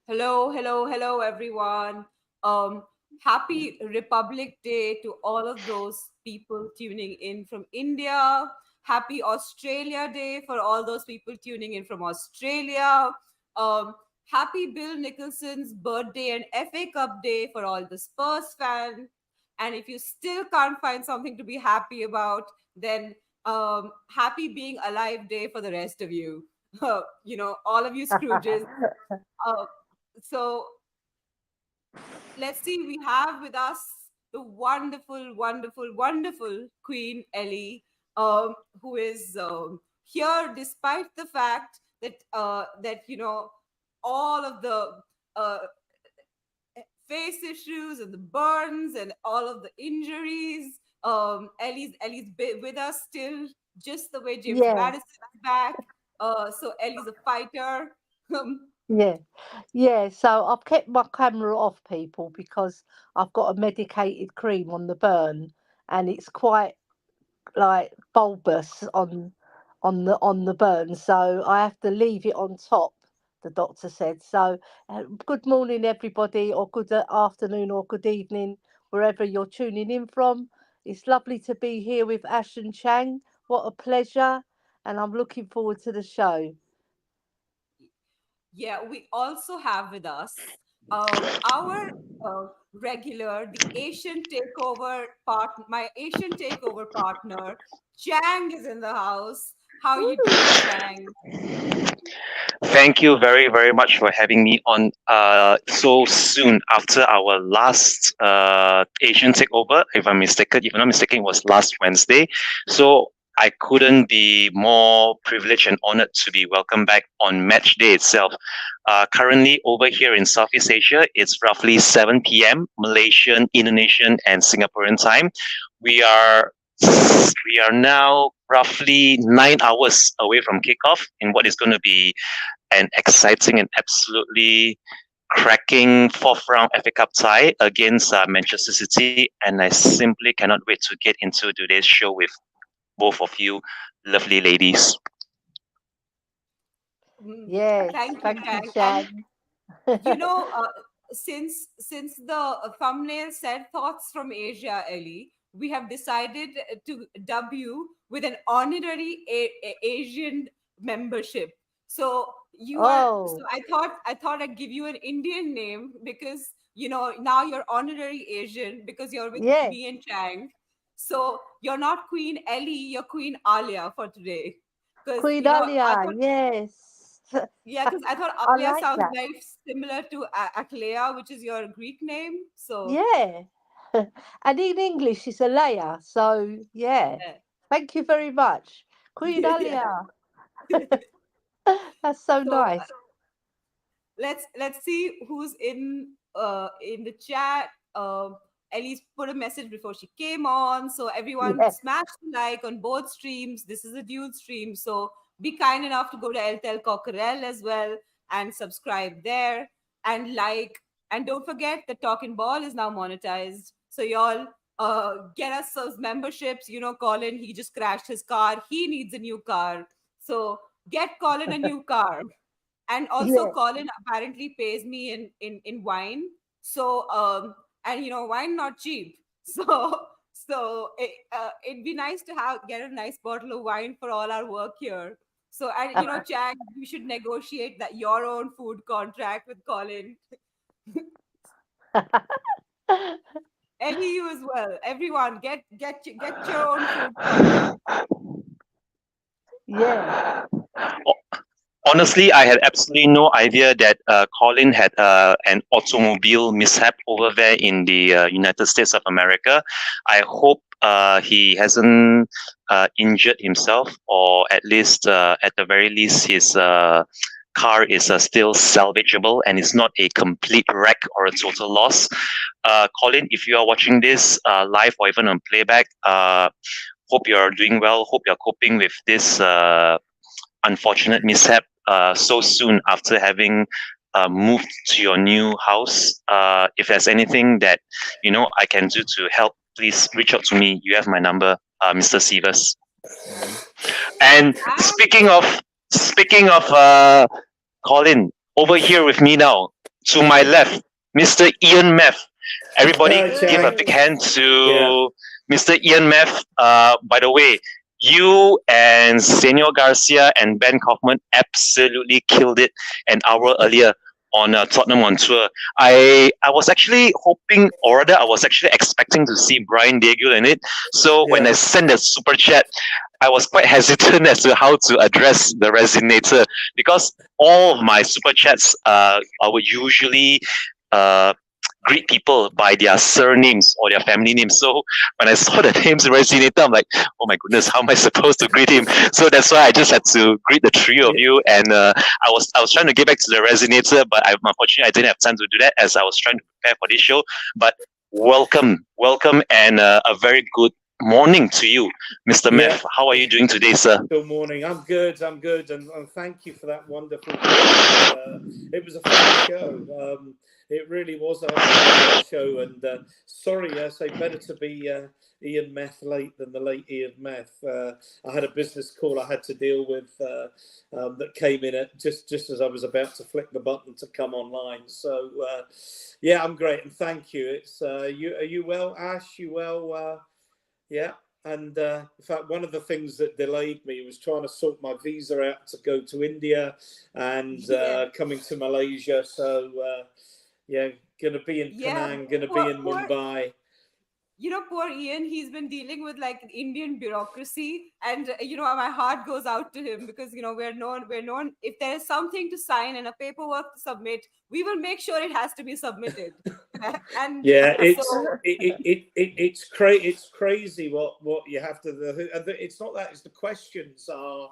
Hello, hello, hello, everyone. Um, Happy Republic Day to all of those people tuning in from India. Happy Australia Day for all those people tuning in from Australia. Um, Happy Bill Nicholson's birthday and FA Cup Day for all the Spurs fans. And if you still can't find something to be happy about, then happy being alive day for the rest of you. All of you Scrooges. Uh, so let's see, we have with us the wonderful, wonderful, wonderful Queen Ellie, who is here despite the fact that all of the uh, face issues and the burns and all of the injuries. Ellie's with us still, just the way James Yeah, Madison is back. So Ellie's a fighter. yeah, yeah. So I've kept my camera off, people, because I've got a medicated cream on the burn, and it's quite like bulbous on the burn. So I have to leave it on top. The doctor said. So, good morning, everybody, or good afternoon, or good evening, wherever you're tuning in from. It's lovely to be here with Ash and Chang. What a pleasure, and I'm looking forward to the show. Yeah, we also have with us our regular, the Asian takeover my Asian takeover partner, Chang is in the house. How you doing, Chang? Thank you very, very much for having me on so soon after our last Asian takeover. If I'm not mistaken, it was last Wednesday. So I couldn't be more privileged and honored to be welcomed back on match day itself. Currently, over here in Southeast Asia, it's roughly 7 p.m. Malaysian, Indonesian, and Singaporean time. We are we are now roughly 9 hours away from kickoff in what is going to be an exciting and absolutely cracking fourth round FA Cup tie against Manchester City. And I simply cannot wait to get into today's show with both of you lovely ladies. Mm, Yes, Thank you, thank you, Chang. And Chang. you know, since the thumbnail said thoughts from Asia, Ellie, we have decided to dub you with an honorary Asian membership. So Oh, I thought I'd give you an Indian name because now you're honorary Asian because you're with me yes, and Chang. So you're not Queen Ellie, you're Queen Alia for today. Because Queen I Alia, thought yes. yeah, because I thought I Alia like sounds that. very similar to Aklea, which is your Greek name. So, Yeah. And in English, it's a layer. So, yeah. yeah. Thank you very much. Queen Yeah. Alia. That's so So nice. let's see who's in the chat. Ellie's put a message before she came on. So everyone Yeah. smash the like on both streams. This is a dual stream. So be kind enough to go to El Tel Cockerel as well and subscribe there and like. And don't forget the Talking Ball is now monetized. So y'all get us those memberships. Colin, he just crashed his car. He needs a new car. So get Colin a new car. And also Yeah. Colin apparently pays me in wine. So and wine not cheap. It'd be nice to have get a nice bottle of wine for all our work here. So, and Chang, you should negotiate that your own food contract with Colin. Ellie, you as well. Everyone, get your own food contract. Yeah. Honestly, I had absolutely no idea that Colin had an automobile mishap over there in the United States of America. I hope he hasn't injured himself, or at least, at the very least, his car is still salvageable and is not a complete wreck or a total loss. Colin, if you are watching this live or even on playback, hope you're doing well. Hope you're coping with this unfortunate mishap so soon after having moved to your new house. If there's anything that I can do to help, please reach out to me. You have my number, Mr. Sivas. And And speaking of Colin, over here with me now To my left, Mr. Ian Meth. Everybody give a big hand to Mr. Ian Meth. By the way, you and Senor Garcia and Ben Kaufman absolutely killed it an hour earlier on Tottenham on tour. I was actually hoping, or rather, I was actually expecting to see Brian Daigle in it. So when I sent the super chat, I was quite hesitant as to how to address the resonator, because all of my super chats, I would usually greet people by their surnames or their family names. So when I saw the names resonator, I'm like, oh my goodness, how am I supposed to greet him? So that's why I just had to greet the three of you. And I was trying to get back to the resonator, but unfortunately I didn't have time to do that as I was trying to prepare for this show. But welcome, and a very good morning to you, Mr. Meth. How are you doing today, sir? Good morning. I'm good, and thank you for that wonderful. It was a fun show. It really was a fun show, and sorry, I say better to be Ian Meth late than the late Ian Meth. I had a business call I had to deal with that came in at just as I was about to flick the button to come online. So yeah, I'm great, and thank you. It's you. Are you well, Ash? You well? Yeah. And in fact, one of the things that delayed me was trying to sort my visa out to go to India and coming to Malaysia. So yeah, gonna be in Penang, gonna be in Mumbai. You know, poor Ian, he's been dealing with like Indian bureaucracy, and you know, my heart goes out to him because you know we're known. If there is something to sign and a paperwork to submit, we will make sure it has to be submitted. And yeah, it's crazy what you have to. It's not that; it's the questions are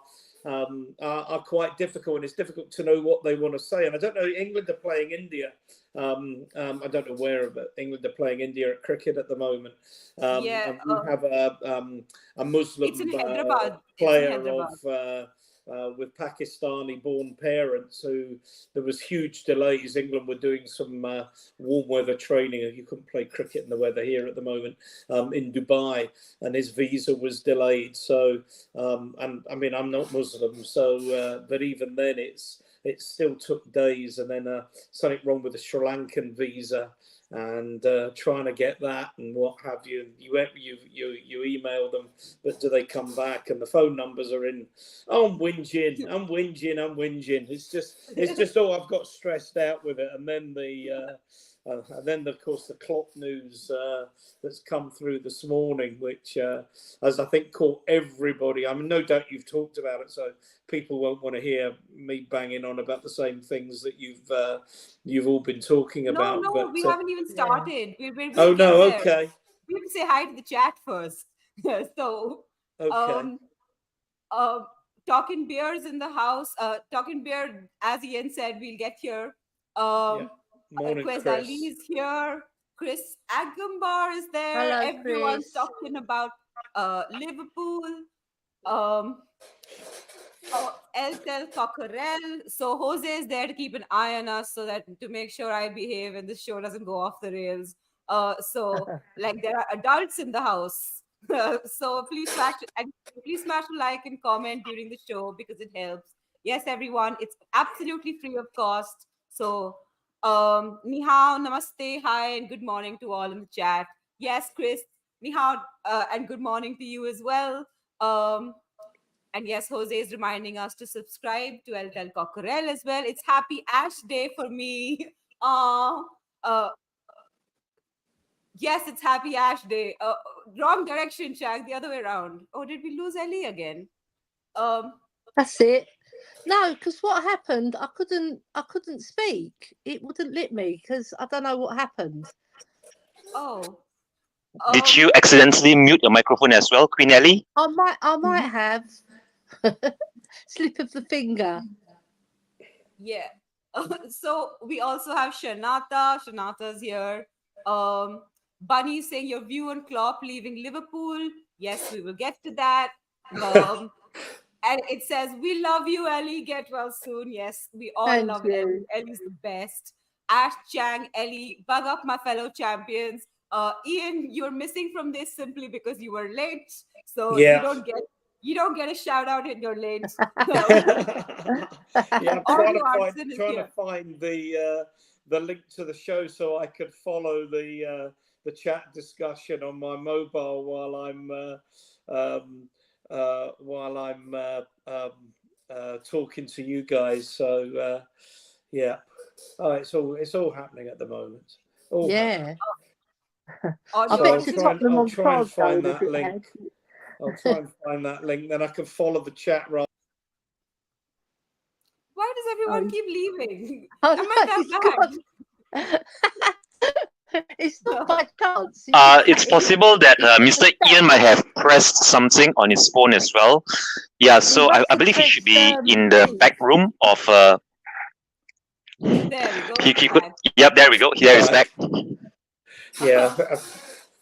quite difficult, and it's difficult to know what they want to say. And I don't know. England are playing India. I don't know where, but England are playing India at cricket at the moment. And we have a Muslim player with Pakistani-born parents who there was huge delays. England were doing some warm weather training, and you couldn't play cricket in the weather here at the moment in Dubai, and his visa was delayed. So, and I mean, I'm not Muslim, so but even then, it still took days, and then something wrong with the Sri Lankan visa, and trying to get that and what have you. You email them, but do they come back? And the phone numbers are in. Oh, I'm whinging. It's just I've got stressed out with it, and then of course the clock news that's come through this morning, which as I think caught everybody. I mean, no doubt you've talked about it, so people won't want to hear me banging on about the same things that you've all been talking about. No, but we haven't even started. Oh no, okay. We have to say hi to the chat first. So, okay. Talking Beers in the house. Talking Beer, as Ian said, we'll get here. Morning, Chris Chris. Ali is here. Chris Agambar is there. Hello, Everyone's Chris. talking about Liverpool. Eltel Cockerell. So Jose is there to keep an eye on us, so that to make sure I behave and this show doesn't go off the rails. So like there are adults in the house. So please smash a like and comment during the show because it helps. Yes, everyone, it's absolutely free of cost. So ni hao, namaste, hi, and good morning to all in the chat. Yes, Chris, ni hao, and good morning to you as well. And yes, Jose is reminding us to subscribe to Eltel Cockerell as well. It's Happy Ash Day for me. Yes, it's Happy Ash Day. Wrong direction, Shaq. The other way around. Oh, did we lose Ellie again? That's it. No, because what happened? I couldn't speak. It wouldn't let me because I don't know what happened. Oh. Did you accidentally mute your microphone as well, Queen Ellie? I might have. Slip of the finger. Yeah. So we also have Shanata. Shanata's here. Bunny saying your view on Klopp leaving Liverpool. Yes, we will get to that. And it says, we love you, Ellie. Get well soon. Yes, we all love Ellie. Ellie's the best. Ash Chang, Ellie, bug up my fellow champions. Ian, you're missing from this simply because you were late. So you don't get a shout out in your late. Yeah, I'm trying to find the link to the show so I could follow the chat discussion on my mobile while I'm talking to you guys. So yeah, it's all happening at the moment. All happening. On I So your bet I'll to try and Tottenham I'll on try and Glasgow find in a that bit. link. I'll try and find that link. Then I can follow the chat right. Why does everyone Oh. keep leaving? Oh, Am I that bad? It's not by chance. It's possible that Mr. Ian might have pressed something on his phone as well. Yeah, so I must have believe he should be pressed, in the leave. back room of. There we go. He he's could. back. Yep, there we go. There he's back. Yeah, I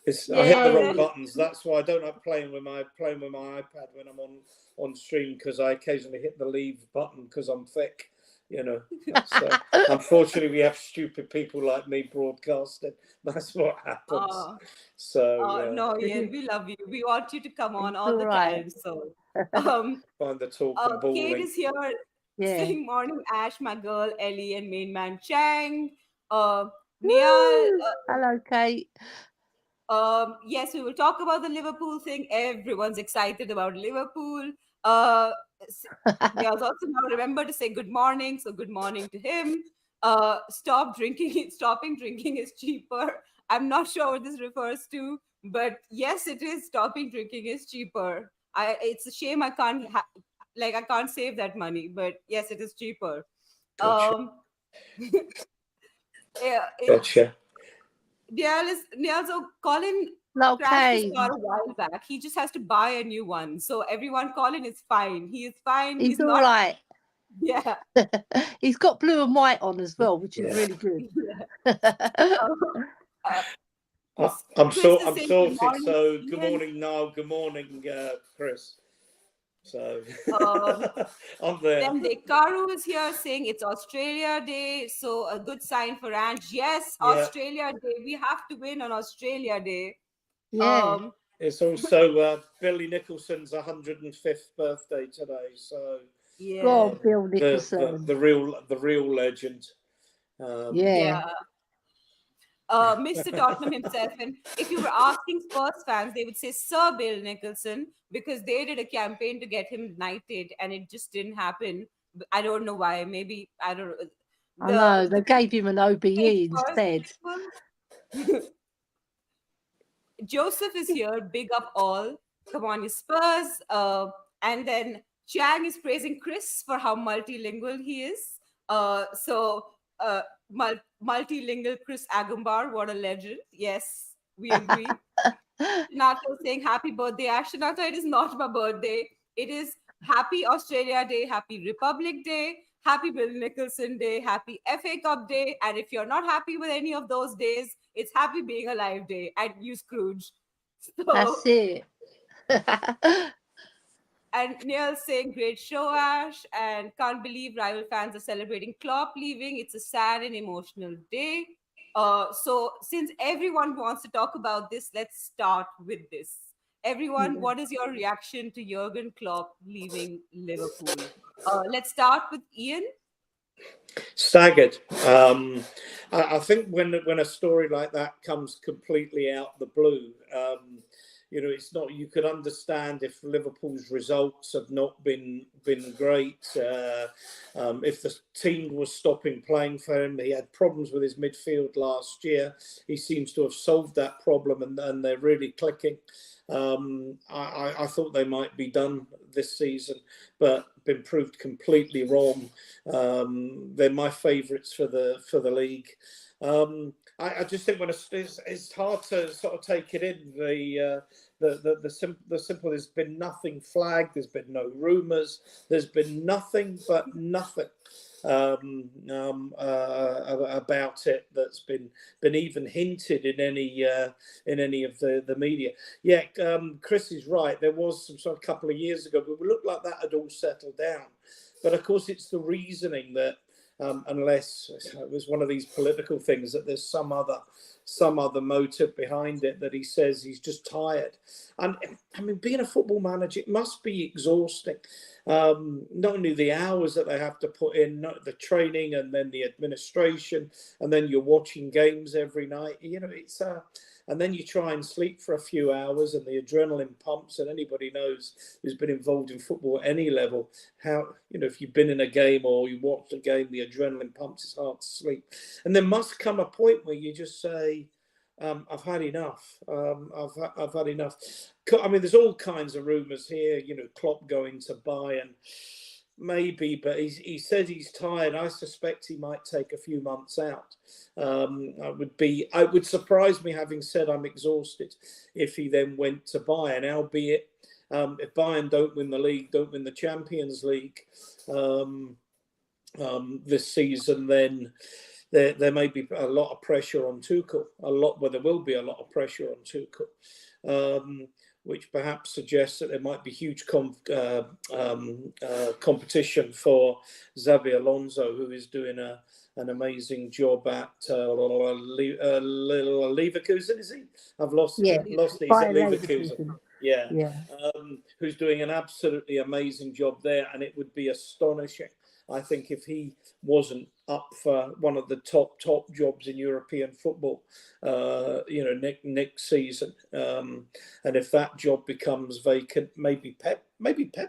hit the wrong Yay. buttons. That's why I don't like playing with my iPad when I'm on stream, because I occasionally hit the leave button because I'm thick. You know, unfortunately, we have stupid people like me broadcasting. That's what happens. So No, Ian, we love you. We want you to come on It's all the alright. time. So, find the talking ball Kate link. is here Yeah. saying morning, Ash, my girl, Ellie, and main man Chang. Niall, Woo! Hello, Kate. yes, we will talk about the Liverpool thing. Everyone's excited about Liverpool. Niall's also now remember to say good morning, so good morning to him. Stopping drinking is cheaper. I'm not sure what this refers to, but yes, it is. Stopping drinking is cheaper. It's a shame I can't I can't save that money, but yes, it is cheaper. Gotcha. Yeah, Gotcha. Niall, so Colin Hello, crashed his Kate. car a while back. He just has to buy a new one. So everyone, Colin is fine. He is fine. He's all not. right. Yeah. He's got blue and white on as well, which is Yeah. really good. I'm Chris is sorted. saying So good good morning, Niall. Good morning, Chris. So I'm there. Then Dekaru is here saying it's Australia Day. So a good sign for Ange. Yes, Yeah. Australia Day. We have to win on Australia Day. Yeah. It's also Billy Nicholson's 105th birthday today. So Yeah. Go on, Bill Nicholson. the real legend. Yeah. Mr. Tottenham himself. And if you were asking Spurs fans, they would say Sir Bill Nicholson, because they did a campaign to get him knighted and it just didn't happen. I don't know why. Maybe, I don't know. I know. They gave him an OBE instead. Joseph is here. Big up all. Come on, you Spurs. And then Chang is praising Chris for how multilingual he is. Multilingual Chris Agumbar, what a legend. Yes, we agree. Shanata saying happy birthday, Ash. Shanata, it is not my birthday. It is happy Australia Day, happy Republic Day, happy Bill Nicholson Day, happy FA Cup Day. And if you're not happy with any of those days, it's happy being alive day and you Scrooge. So, That's it. and Neil saying great show, Ash, and can't believe rival fans are celebrating Klopp leaving. It's a sad and emotional day. So since everyone wants to talk about this, let's start with this. Everyone, what is your reaction to Jurgen Klopp leaving Liverpool? Let's start with Ian. Staggered. I think when a story like that comes completely out the blue, it's not. You could understand if Liverpool's results have not been great. If the team was stopping playing for him, he had problems with his midfield last year. He seems to have solved that problem, and they're really clicking. I thought they might be done this season, but been proved completely wrong. They're my favourites for the league. I just think it's hard to sort of take it in. The simple. There's been nothing flagged. There's been no rumours. There's been nothing but nothing about it that's been even hinted in any of the media. Yeah, Chris is right. There was some sort of couple of years ago, but it looked like that had all settled down. But of course, it's the reasoning that unless it was one of these political things, that there's some other some other motive behind it, that he says he's just tired. And I mean, being a football manager, it must be exhausting. Not only the hours that they have to put in, the training, and then the administration, and then you're watching games every night. You know, it's and then you try and sleep for a few hours, and the adrenaline pumps. And anybody knows who's been involved in football at any level, how, you know, if you've been in a game or you watched a game, the adrenaline pumps. It's hard to sleep. And there must come a point where you just say, I've had enough. I've had enough. I mean, there's all kinds of rumours here. You know, Klopp going to Bayern, maybe, but he said he's tired. I suspect he might take a few months out. It would surprise me, having said I'm exhausted, if he then went to Bayern. Albeit, if Bayern don't win the league, don't win the Champions League this season, then there may be a lot of pressure on Tuchel. There will be a lot of pressure on Tuchel, which perhaps suggests that there might be huge competition for Xabi Alonso, who is doing an amazing job at Leverkusen. Is he? I've lost it. He's at Leverkusen. Yeah. Who's doing an absolutely amazing job there, and it would be astonishing, I think, if he wasn't up for one of the top jobs in European football, next season. And if that job becomes vacant, maybe Pep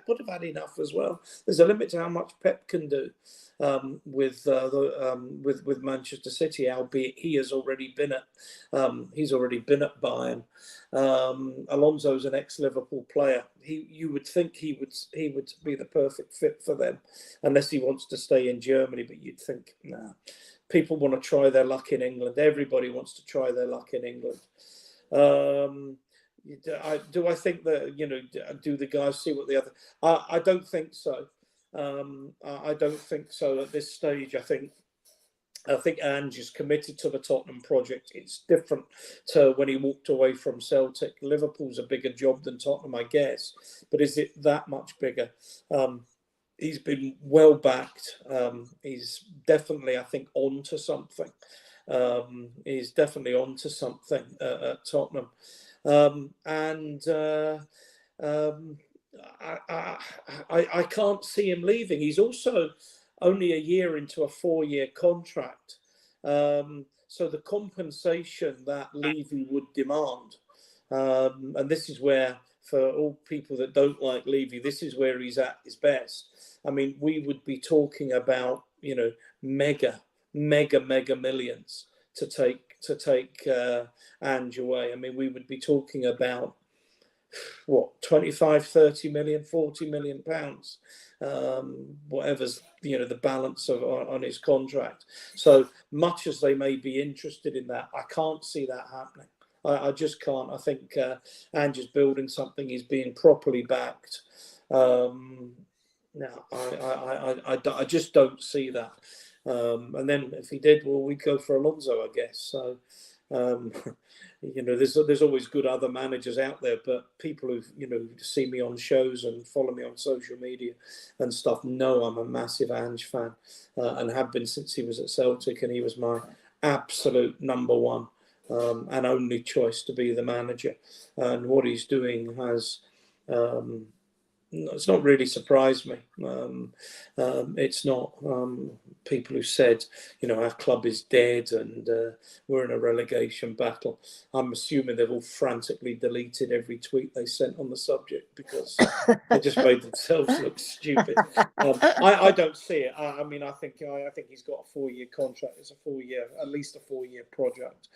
would have had enough as well. There's a limit to how much Pep can do with Manchester City, albeit he has already been at Bayern. Alonso's an ex-Liverpool player. You would think he would be the perfect fit for them, unless he wants to stay in Germany. But you'd think, nah. People want to try their luck in England. Everybody wants to try their luck in England. Do I think that, do the guys see what the other? I don't think so. I don't think so at this stage. I think Ange is committed to the Tottenham project. It's different to when he walked away from Celtic. Liverpool's a bigger job than Tottenham, I guess, but is it that much bigger? He's been well backed. He's definitely, I think, onto something. He's definitely onto something at Tottenham, I can't see him leaving. He's also only a year into a 4-year contract. So the compensation that Levy would demand, and this is where, for all people that don't like Levy, this is where he's at his best. I mean, we would be talking about, mega millions to take Ange away. I mean, we would be talking about, 25, 30 million, 40 million pounds, whatever's the balance on his contract. So much as they may be interested in that, I can't see that happening. I just can't. I think Ange is building something. He's being properly backed. No, I just don't see that. And then if he did, well, we'd go for Alonso, I guess. So. There's always good other managers out there, but people who see me on shows and follow me on social media and stuff know I'm a massive Ange fan, and have been since he was at Celtic, and he was my absolute number one and only choice to be the manager. And what he's doing has it's not really surprised me. It's not people who said, our club is dead and we're in a relegation battle. I'm assuming they've all frantically deleted every tweet they sent on the subject because they just made themselves look stupid. I don't see it. I think he's got a 4-year contract. It's at least a 4-year project.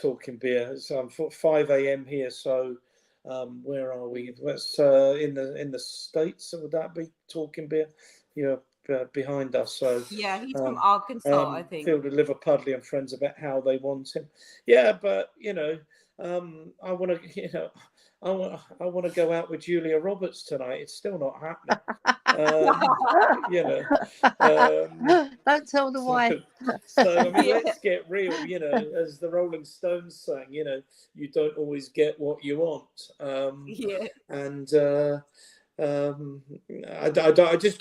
Talking beer. It's 5 a.m. here, so. Where are we? That's in the States. Would that be Talking Beer? Behind us. So yeah, he's from Arkansas, I think. Filled with Liverpudlian friends about how they want him. Yeah, but I want to. I want to go out with Julia Roberts tonight. It's still not happening. Don't tell the wife. So let's get real. As the Rolling Stones sang, you don't always get what you want. And I just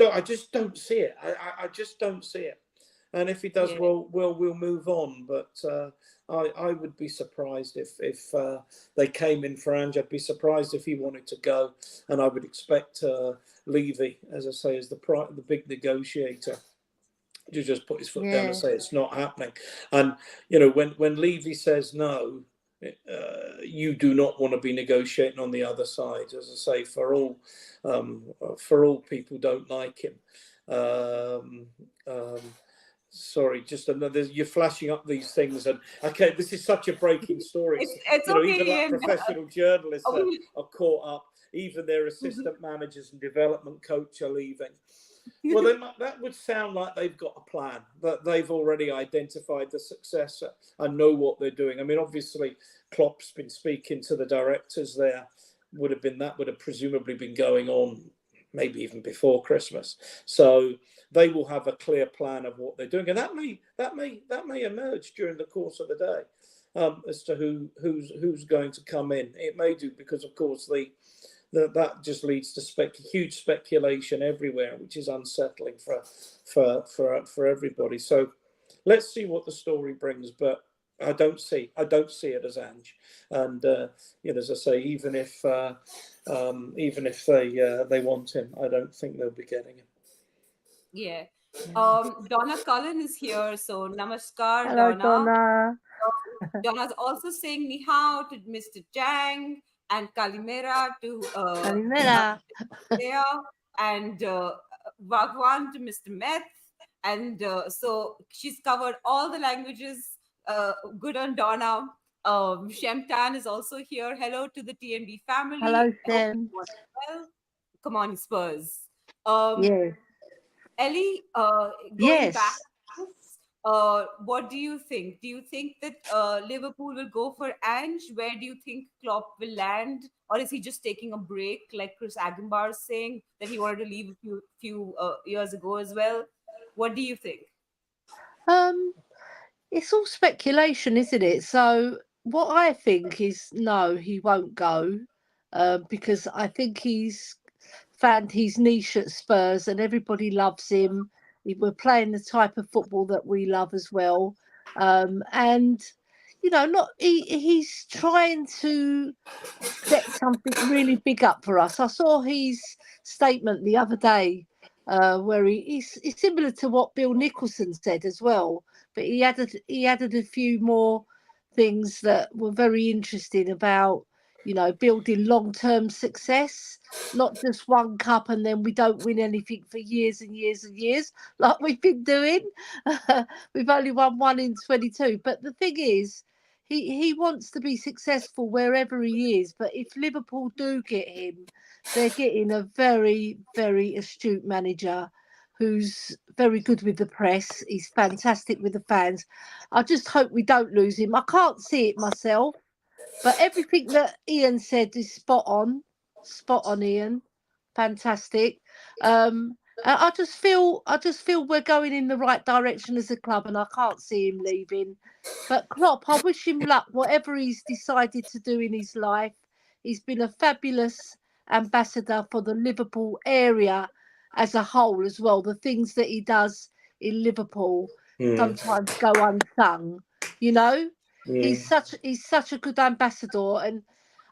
don't see it. I just don't see it. and if he does, Yeah. we'll move on. But I would be surprised if they came in for Ange. I'd be surprised if he wanted to go, and I would expect Levy, as I say, as the big negotiator, to just put his foot down and say it's not happening. And when Levy says no, you do not want to be negotiating on the other side. As I say, for all people don't like him. Sorry, just another. You're flashing up these things, and okay, this is such a breaking story. It's okay, Even like Ian. professional journalists We- are caught up. Even their assistant managers and development coach are leaving. Well, that would sound like they've got a plan, that they've already identified the successor and know what they're doing. I mean, obviously, Klopp's been speaking to the directors there. That would have presumably been going on maybe even before Christmas. So they will have a clear plan of what they're doing, and that may emerge during the course of the day as to who's going to come in. It may do, because of course that just leads to huge speculation everywhere, which is unsettling for everybody. So let's see what the story brings, but I don't see it as Ange. And as I say, even if they want him, I don't think they'll be getting him. Yeah. Donna Cullen is here, so namaskar, Hello, Donna. Donna. Donna's also saying ni hao to Mr. Jang and Kalimera to Kalimera. Lea, and Bhagwan to Mr. Meth. And so she's covered all the languages. Good on Donna. Shemtan is also here. Hello to the TNB family. Hello, Shem. Well, come on, Spurs. Yes. Ellie, going Yes. back, what do you think? Do you think that Liverpool will go for Ange? Where do you think Klopp will land? Or is he just taking a break, like Chris Agambar is saying that he wanted to leave a few years ago as well? What do you think? It's all speculation, isn't it? So what I think is, no, he won't go, because I think he's found his niche at Spurs and everybody loves him. We're playing the type of football that we love as well, and he's trying to set something really big up for us. I saw his statement the other day, where he's similar to what Bill Nicholson said as well, but he added a few more things that were very interesting about building long-term success, not just one cup and then we don't win anything for years and years and years like we've been doing. We've only won one in 22, but the thing is, he wants to be successful wherever he is. But if Liverpool do get him, they're getting a very, very astute manager who's very good with the press. He's fantastic with the fans. I just hope we don't lose him. I can't see it myself, but everything that Ian said is spot on, Ian. Fantastic. I just feel we're going in the right direction as a club, and I can't see him leaving. But Klopp, I wish him luck, whatever he's decided to do in his life. He's been a fabulous ambassador for the Liverpool area as a whole as well. The things that he does in Liverpool sometimes go unsung. He's such a good ambassador, and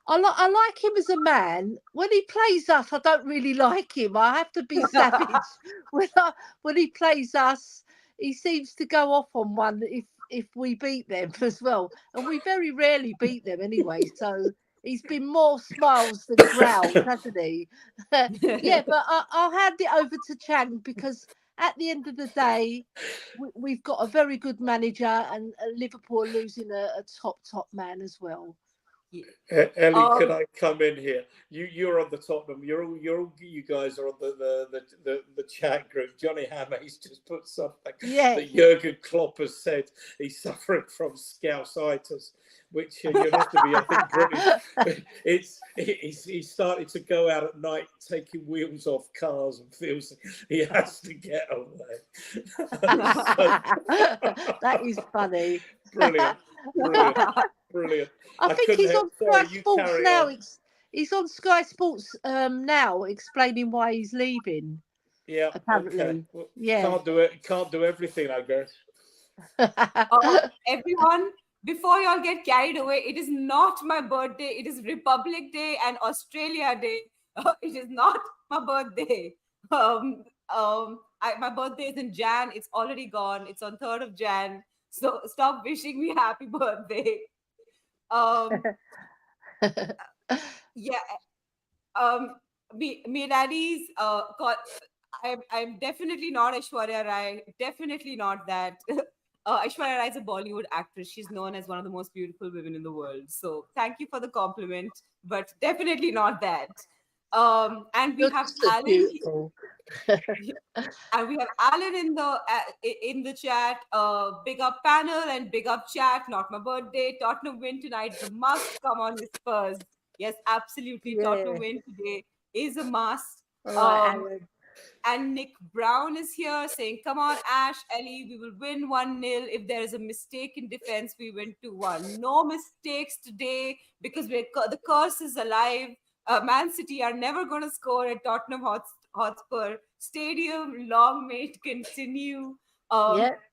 I like him as a man. When he plays us, I don't really like him. I have to be savage. When he plays us, he seems to go off on one if we beat them as well, and we very rarely beat them anyway. So he's been more smiles than growls, hasn't he? Yeah, but I'll hand it over to Chang, because at the end of the day, we've got a very good manager, and Liverpool are losing a top man as well. Ellie, can I come in here? You're on the Tottenham. You guys are on the chat group. Johnny Hammer's just put something that Jurgen Klopp has said he's suffering from Scouseitis, which you have to be, I think, British. He started to go out at night taking wheels off cars and feels he has to get away. That is funny. Brilliant. I think he's on Sky Sports now. He's on Sky Sports now, explaining why he's leaving. Yeah. Okay. apparently. Well, Yeah. Can't do everything, I guess. Everyone, before y'all get carried away, it is not my birthday. It is Republic Day and Australia Day. It is not my birthday. My birthday is in Jan. It's already gone. It's on 3rd of Jan. So stop wishing me happy birthday. Um, yeah. Me daddy's I'm definitely not Aishwarya Rai. Definitely not that. Aishwarya Rai is a Bollywood actress. She's known as one of the most beautiful women in the world. So thank you for the compliment, but definitely not that. And we You're have just so Alan. beautiful. And we have Alan in the chat. Big up panel and big up chat. Not my birthday. Tottenham win tonight. The must. Come on, Spurs. Yes, absolutely. Yeah. Tottenham win today is a must. All right, Alan. And Nick Brown is here saying, come on, Ash, Ellie, we will win 1-0. If there is a mistake in defense, we win 2-1. No mistakes today because the curse is alive. Man City are never going to score at Tottenham Hotspur Stadium. Long may it continue.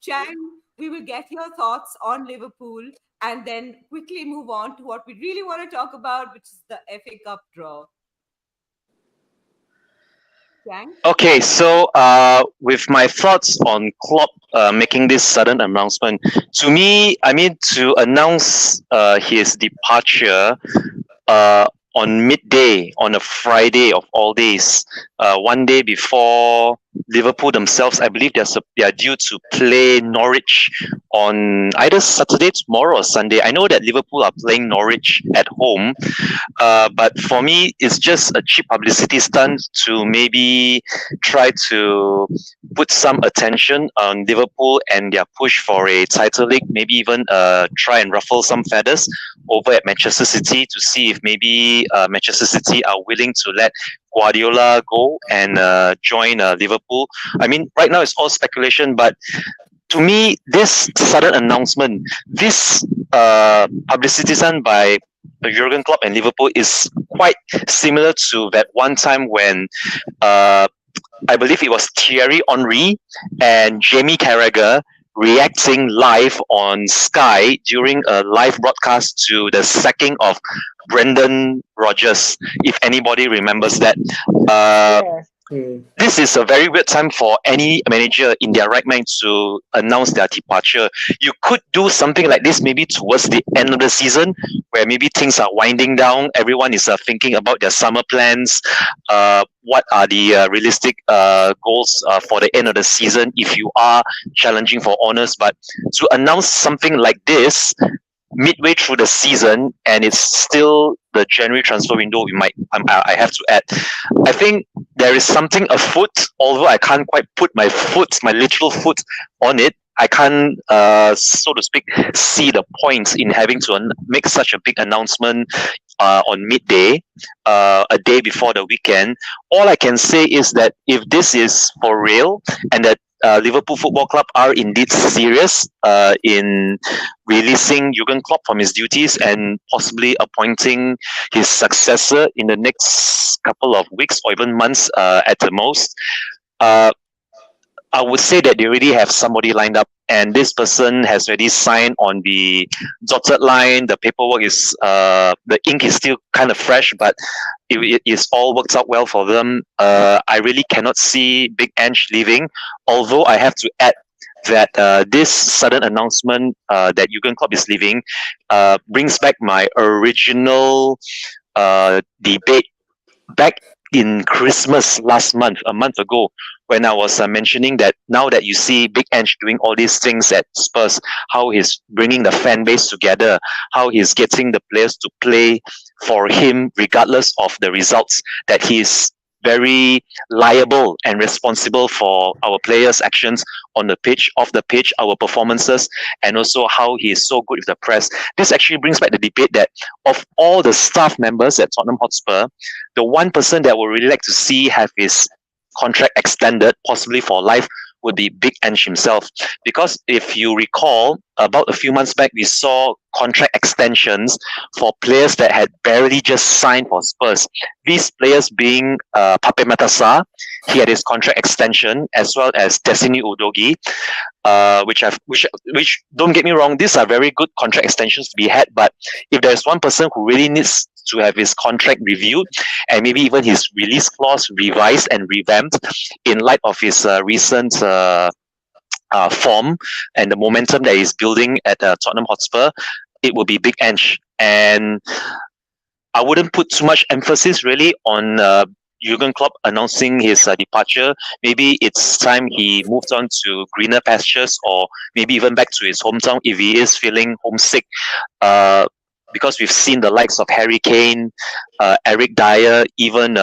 Chang, we will get your thoughts on Liverpool and then quickly move on to what we really want to talk about, which is the FA Cup draw. Chang? Okay, so with my thoughts on Klopp making this sudden announcement, to me, I mean, to announce his departure on midday on a Friday of all days, one day before Liverpool themselves, I believe they are due to play Norwich on either Saturday, tomorrow, or Sunday. I know that Liverpool are playing Norwich at home, but for me, it's just a cheap publicity stunt to maybe try to put some attention on Liverpool and their push for a title league, maybe even try and ruffle some feathers over at Manchester City to see if maybe Manchester City are willing to let Guardiola go and join Liverpool. I mean, right now it's all speculation, but to me, this sudden announcement, this publicity stunt by Jurgen Klopp and Liverpool is quite similar to that one time when I believe it was Thierry Henry and Jamie Carragher reacting live on Sky during a live broadcast to the sacking of Brendan Rodgers, if anybody remembers that. This is a very weird time for any manager in their right mind to announce their departure. You could do something like this maybe towards the end of the season, where maybe things are winding down. Everyone is thinking about their summer plans. What are the realistic goals for the end of the season if you are challenging for honours? But to announce something like this midway through the season, and it's still the January transfer window, I have to add, I think there is something afoot, although I can't quite put my literal foot on it. I can't, so to speak, see the points in having to make such a big announcement on midday, a day before the weekend. All I can say is that if this is for real and that Liverpool Football Club are indeed serious in releasing Jurgen Klopp from his duties and possibly appointing his successor in the next couple of weeks or even months at the most, I would say that they already have somebody lined up, and this person has already signed on the dotted line. The paperwork is, the ink is still kind of fresh, but it is all worked out well for them. I really cannot see Big Ange leaving, although I have to add that this sudden announcement that Jurgen Klopp is leaving brings back my original debate back in Christmas a month ago, when I was mentioning that now that you see Big Ange doing all these things at Spurs, how he's bringing the fan base together, how he's getting the players to play for him regardless of the results, that he's very liable and responsible for our players' actions on the pitch, off the pitch, our performances, and also how he is so good with the press. This actually brings back the debate that of all the staff members at Tottenham Hotspur, the one person that would really like to see have his contract extended, possibly for life, would be Big Ange himself. Because if you recall, about a few months back, we saw contract extensions for players that had barely just signed for Spurs. These players being Pape Matar, he had his contract extension, as well as Destiny Udogie, which don't get me wrong, these are very good contract extensions to be had. But if there's one person who really needs to have his contract reviewed and maybe even his release clause revised and revamped in light of his recent form and the momentum that he's building at Tottenham Hotspur, it will be Big Ange. And I wouldn't put too much emphasis really on Jurgen Klopp announcing his departure. Maybe it's time he moved on to greener pastures, or maybe even back to his hometown if he is feeling homesick. Because we've seen the likes of Harry Kane, Eric Dyer, even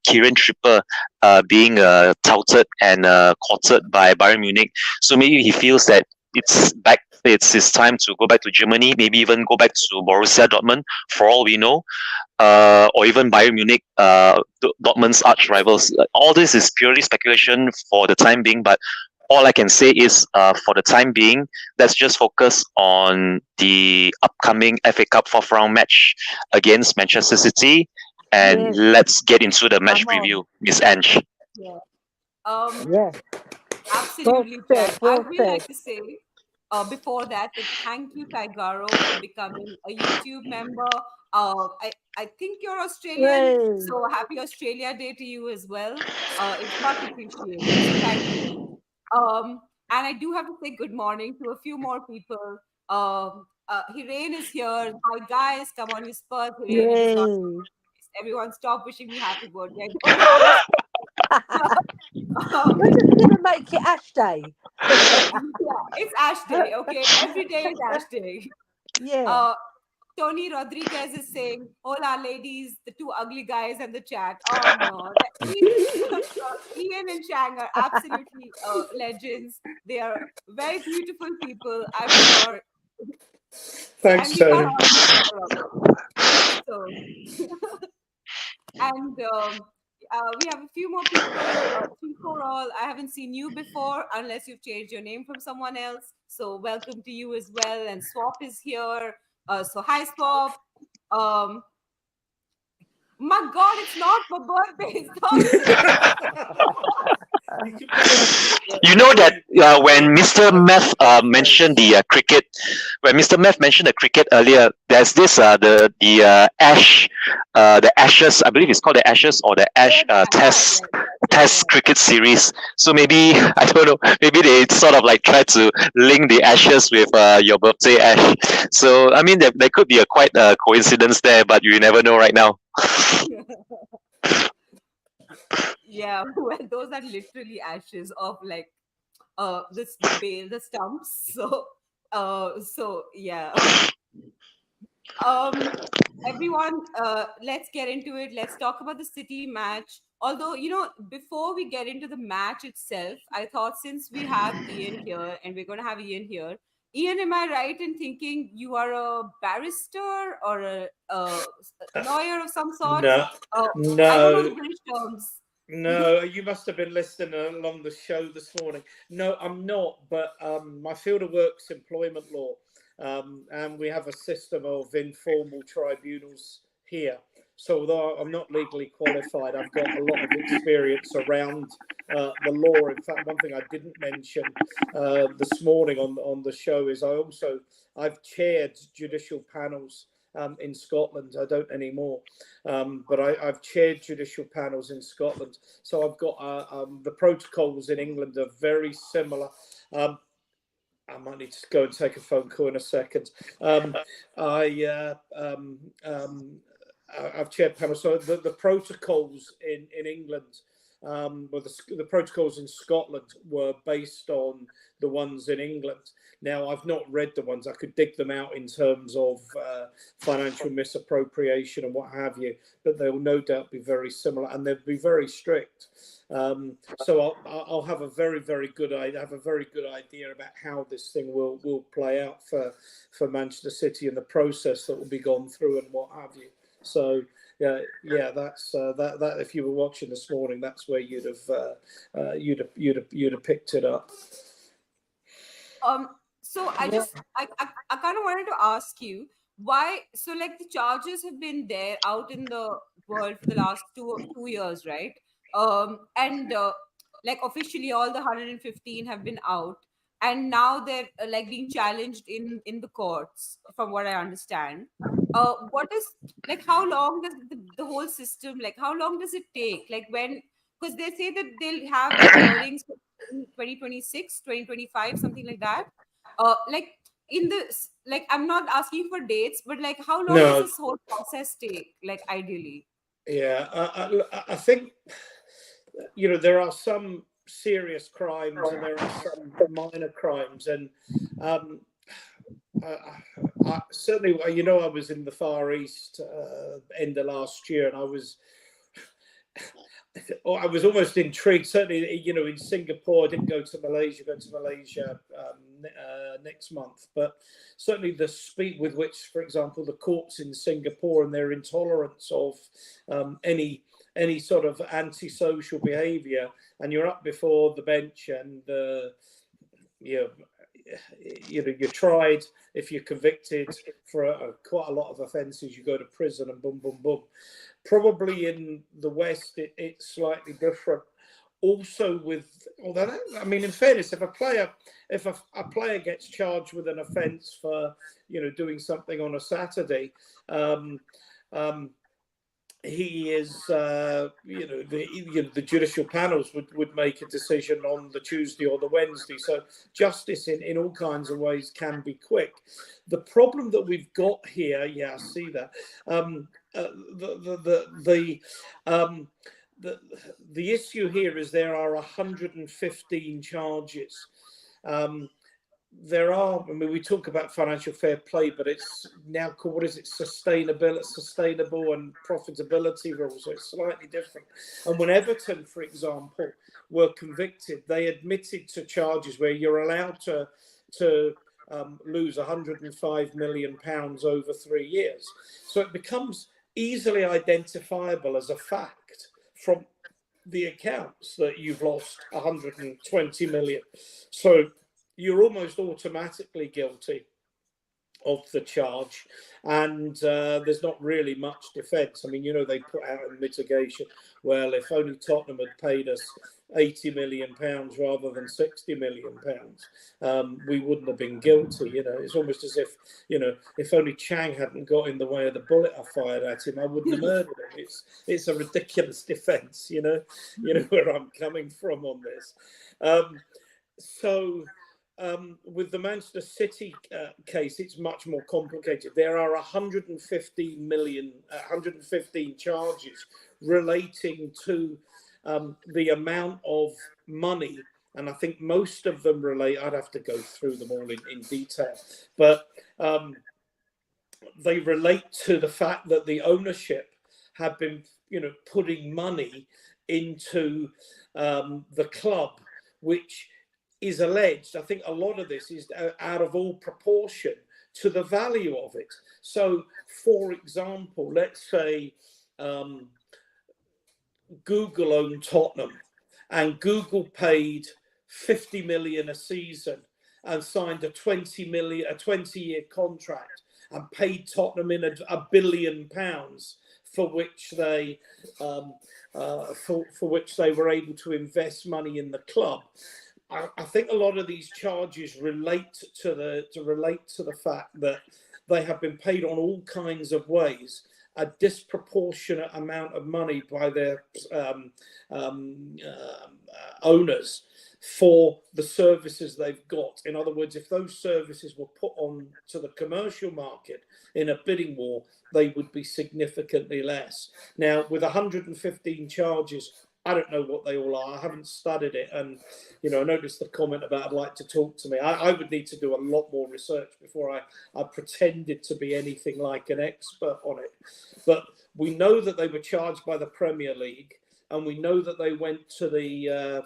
Kieran Trippier being touted and courted by Bayern Munich. So maybe he feels that it's his time to go back to Germany, maybe even go back to Borussia Dortmund, for all we know, or even Bayern Munich, Dortmund's arch rivals. All this is purely speculation for the time being, but all I can say is, for the time being, let's just focus on the upcoming FA Cup fourth round match against Manchester City, and Yes. let's get into the match Come on. preview, Miss Ange. Yeah. Yeah. Absolutely, Well said, Jack. well I would said. like to say before that thank you, Tigaro, for becoming a YouTube member. I think you're Australian, Yay. so happy Australia Day to you as well. It's much appreciated. So thank you. And I do have to say good morning to a few more people. Hiren is here. Hi guys, come on, you Spurs. Hiren, it is not. Yay. Everyone, stop wishing me happy birthday. We're just going to make it Ash Day. Yeah, it's Ash Day, okay? Every day is Ash Day. Yeah. Tony Rodriguez is saying, "Hola, ladies, the two ugly guys in the chat." Oh no, Ian and Chang are absolutely legends. They are very beautiful people, I'm sure. Thanks, And we Tony. got so, and we have a few more people. For all, I haven't seen you before, unless you've changed your name from someone else. So welcome to you as well. And Swap is here. So hi, Swap. My God, it's not my birthday. You know that when Mr. Meth mentioned the cricket, when Mr. Meth mentioned the cricket earlier, there's this the Ash, the Ashes. I believe it's called the Ashes or the Ash Test cricket series. So maybe I don't know. Maybe they sort of like try to link the Ashes with your birthday, Ash. So I mean, there could be quite a coincidence there, but you never know right now. Yeah, well, those are literally ashes of like the stumps. So yeah. Everyone, let's get into it. Let's talk about the City match. Although, before we get into the match itself, I thought since we have Ian here and we're going to have Ian here, Ian, am I right in thinking you are a barrister or a lawyer of some sort? No, I don't know the British terms. No, you must have been listening along the show this morning. No, I'm not, but my field of work's employment law, and we have a system of informal tribunals here. So although I'm not legally qualified, I've got a lot of experience around the law. In fact, one thing I didn't mention this morning on the show is I've chaired judicial panels in Scotland. I don't anymore, but I've chaired judicial panels in Scotland. So I've got the protocols in England are very similar. I might need to go and take a phone call in a second. I've chaired panels. So the protocols in England, well, the protocols in Scotland were based on the ones in England. Now, I've not read the ones. I could dig them out in terms of financial misappropriation and what have you, but they will no doubt be very similar, and they'll be very strict. So I'll have a very, very good idea about how this thing will play out for Manchester City and the process that will be gone through and what have you. So yeah. That's that. If you were watching this morning, that's where you'd have picked it up. So I kind of wanted to ask you why. So like the charges have been there out in the world for the last two years, right? And like officially all the 115 have been out, and now they're like being challenged in the courts, from what I understand. What is like how long does the whole system, like how long does it take? Like when, because they say that they'll have the hearings in 2026, 2025, something like that. Like in the like I'm not asking for dates, but like how long does No, this whole process take, like ideally? yeah, I think there are some serious crimes and there are some minor crimes, and certainly, I was in the Far East end of last year, and I was almost intrigued. Certainly, in Singapore, I didn't go to Malaysia. Go to Malaysia next month, but certainly the speed with which, for example, the courts in Singapore and their intolerance of any sort of antisocial behaviour, and you're up before the bench, and you're tried. If you're convicted for quite a lot of offences, you go to prison, and boom, boom, boom. Probably in the West, it's slightly different. Also, although I mean, in fairness, if a player gets charged with an offence for doing something on a Saturday, he is, the judicial panels would make a decision on the Tuesday or the Wednesday. So justice in all kinds of ways can be quick. The problem that we've got here, I see that. The issue here is there are 115 charges. There are, I mean, we talk about financial fair play, but it's now called, what is it, sustainable and profitability rules. So it's slightly different. And when Everton, for example, were convicted, they admitted to charges where you're allowed to lose £105 million over 3 years. So it becomes easily identifiable as a fact from the accounts that you've lost 120 million. So you're almost automatically guilty of the charge, and there's not really much defence. I mean, they put out a mitigation. Well, if only Tottenham had paid us £80 million rather than £60 million, we wouldn't have been guilty. It's almost as if, if only Chang hadn't got in the way of the bullet I fired at him, I wouldn't have murdered him. It's a ridiculous defence, where I'm coming from on this. With the Manchester City case, it's much more complicated. There are 115 charges relating to the amount of money, and I think most of them relate. I'd have to go through them all in detail, but they relate to the fact that the ownership have been, putting money into the club, which is alleged. I think a lot of this is out of all proportion to the value of it. So, for example, let's say Google owned Tottenham, and Google paid 50 million a season and signed a 20-year contract and paid Tottenham in £1 billion for which they were able to invest money in the club. I think a lot of these charges relate to the fact that they have been paid on all kinds of ways a disproportionate amount of money by their owners for the services they've got. In other words, if those services were put on to the commercial market in a bidding war, they would be significantly less. Now, with 115 charges, I don't know what they all are. I haven't studied it. And, I noticed the comment about I'd like to talk to me. I would need to do a lot more research before I pretended to be anything like an expert on it. But we know that they were charged by the Premier League. and we know that they went to the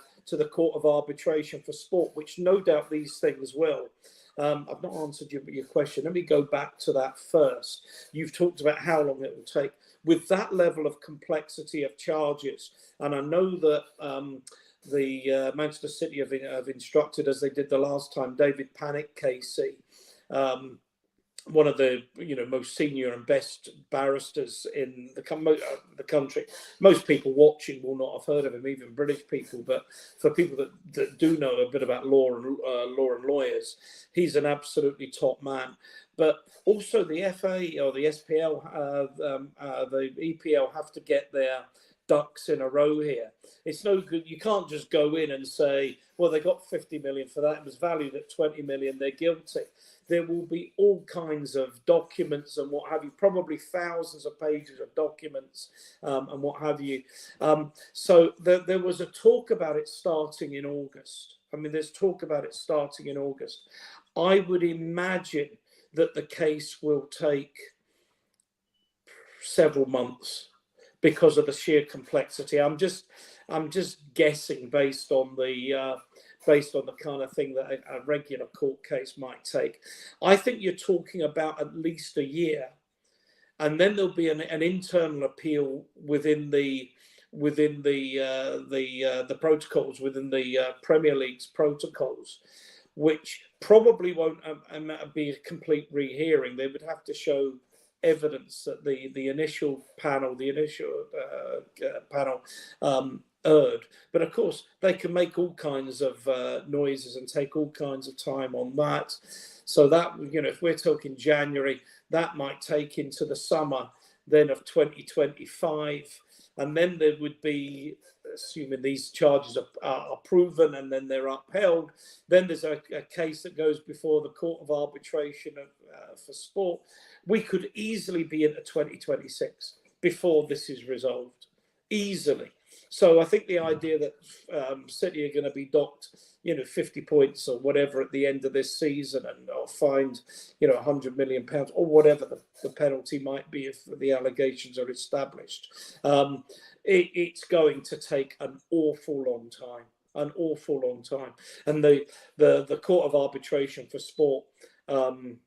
Court of Arbitration for Sport, which no doubt these things will. I've not answered your question. Let me go back to that first. You've talked about how long it will take. With that level of complexity of charges, and I know that the Manchester City have instructed, as they did the last time, David Panic KC, one of the most senior and best barristers in the country. Most people watching will not have heard of him, even British people. But for people that do know a bit about law and lawyers, he's an absolutely top man. But also the FA or the SPL, the EPL have to get their ducks in a row here. It's no good. You can't just go in and say, well, they got 50 million for that. It was valued at 20 million. They're guilty. There will be all kinds of documents and what have you, probably thousands of pages of documents and what have you. So there was a talk about it starting in August. I mean, there's talk about it starting in August. I would imagine that the case will take several months because of the sheer complexity. I'm just guessing based on the kind of thing that a regular court case might take. I think you're talking about at least a year, and then there'll be an internal appeal within the protocols, within the Premier League's protocols, which probably won't be a complete rehearing. They would have to show evidence that the initial panel erred. But of course, they can make all kinds of noises and take all kinds of time on that. So that, if we're talking January, that might take into the summer then of 2025. And then there would be, assuming these charges are proven and then they're upheld, then there's a case that goes before the Court of Arbitration for Sport. We could easily be into 2026 before this is resolved, easily. So I think the idea that City are going to be docked, 50 points or whatever at the end of this season or fined, £100 million or whatever the penalty might be if the allegations are established, it's going to take an awful long time. And the Court of Arbitration for Sport, it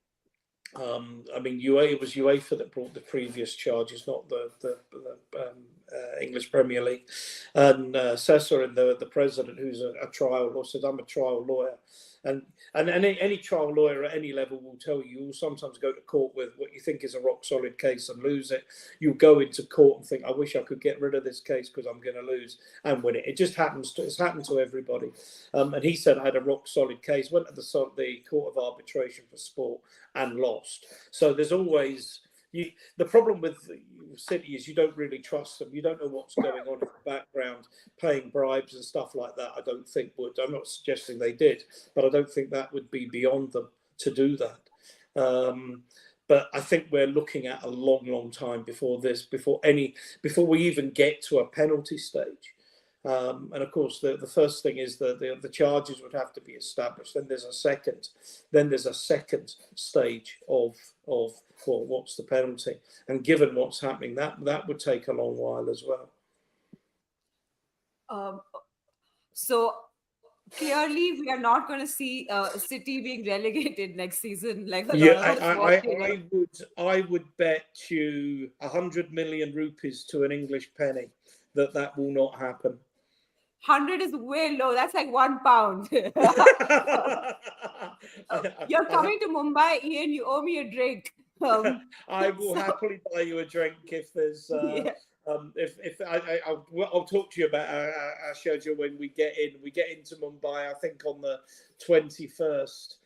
was UEFA that brought the previous charges, not the English Premier League. And Cesar, the president, who's a trial lawyer, said, I'm a trial lawyer. And any trial lawyer at any level will tell you, you'll sometimes go to court with what you think is a rock solid case and lose it. You'll go into court and think, I wish I could get rid of this case because I'm going to lose, and win it. It just happens. It's happened to everybody. And he said, I had a rock solid case, went to the Court of Arbitration for Sport and lost. So there's always... the problem with City is you don't really trust them. You don't know what's going on in the background, paying bribes and stuff like that. I don't think would. I'm not suggesting they did, but I don't think that would be beyond them to do that. But I think we're looking at a long, long time before we even get to a penalty stage. And of course, the first thing is the charges would have to be established. Then there's a second stage of what's the penalty, and given what's happening, that would take a long while as well. So clearly, we are not going to see City being relegated next season. I would bet you 100 million rupees to an English penny that will not happen. 100 is way low. That's like £1. You're coming to Mumbai, Ian. You owe me a drink. I will happily buy you a drink if there's. I'll talk to you about our schedule when we get in. We get into Mumbai, I think, on the 21st.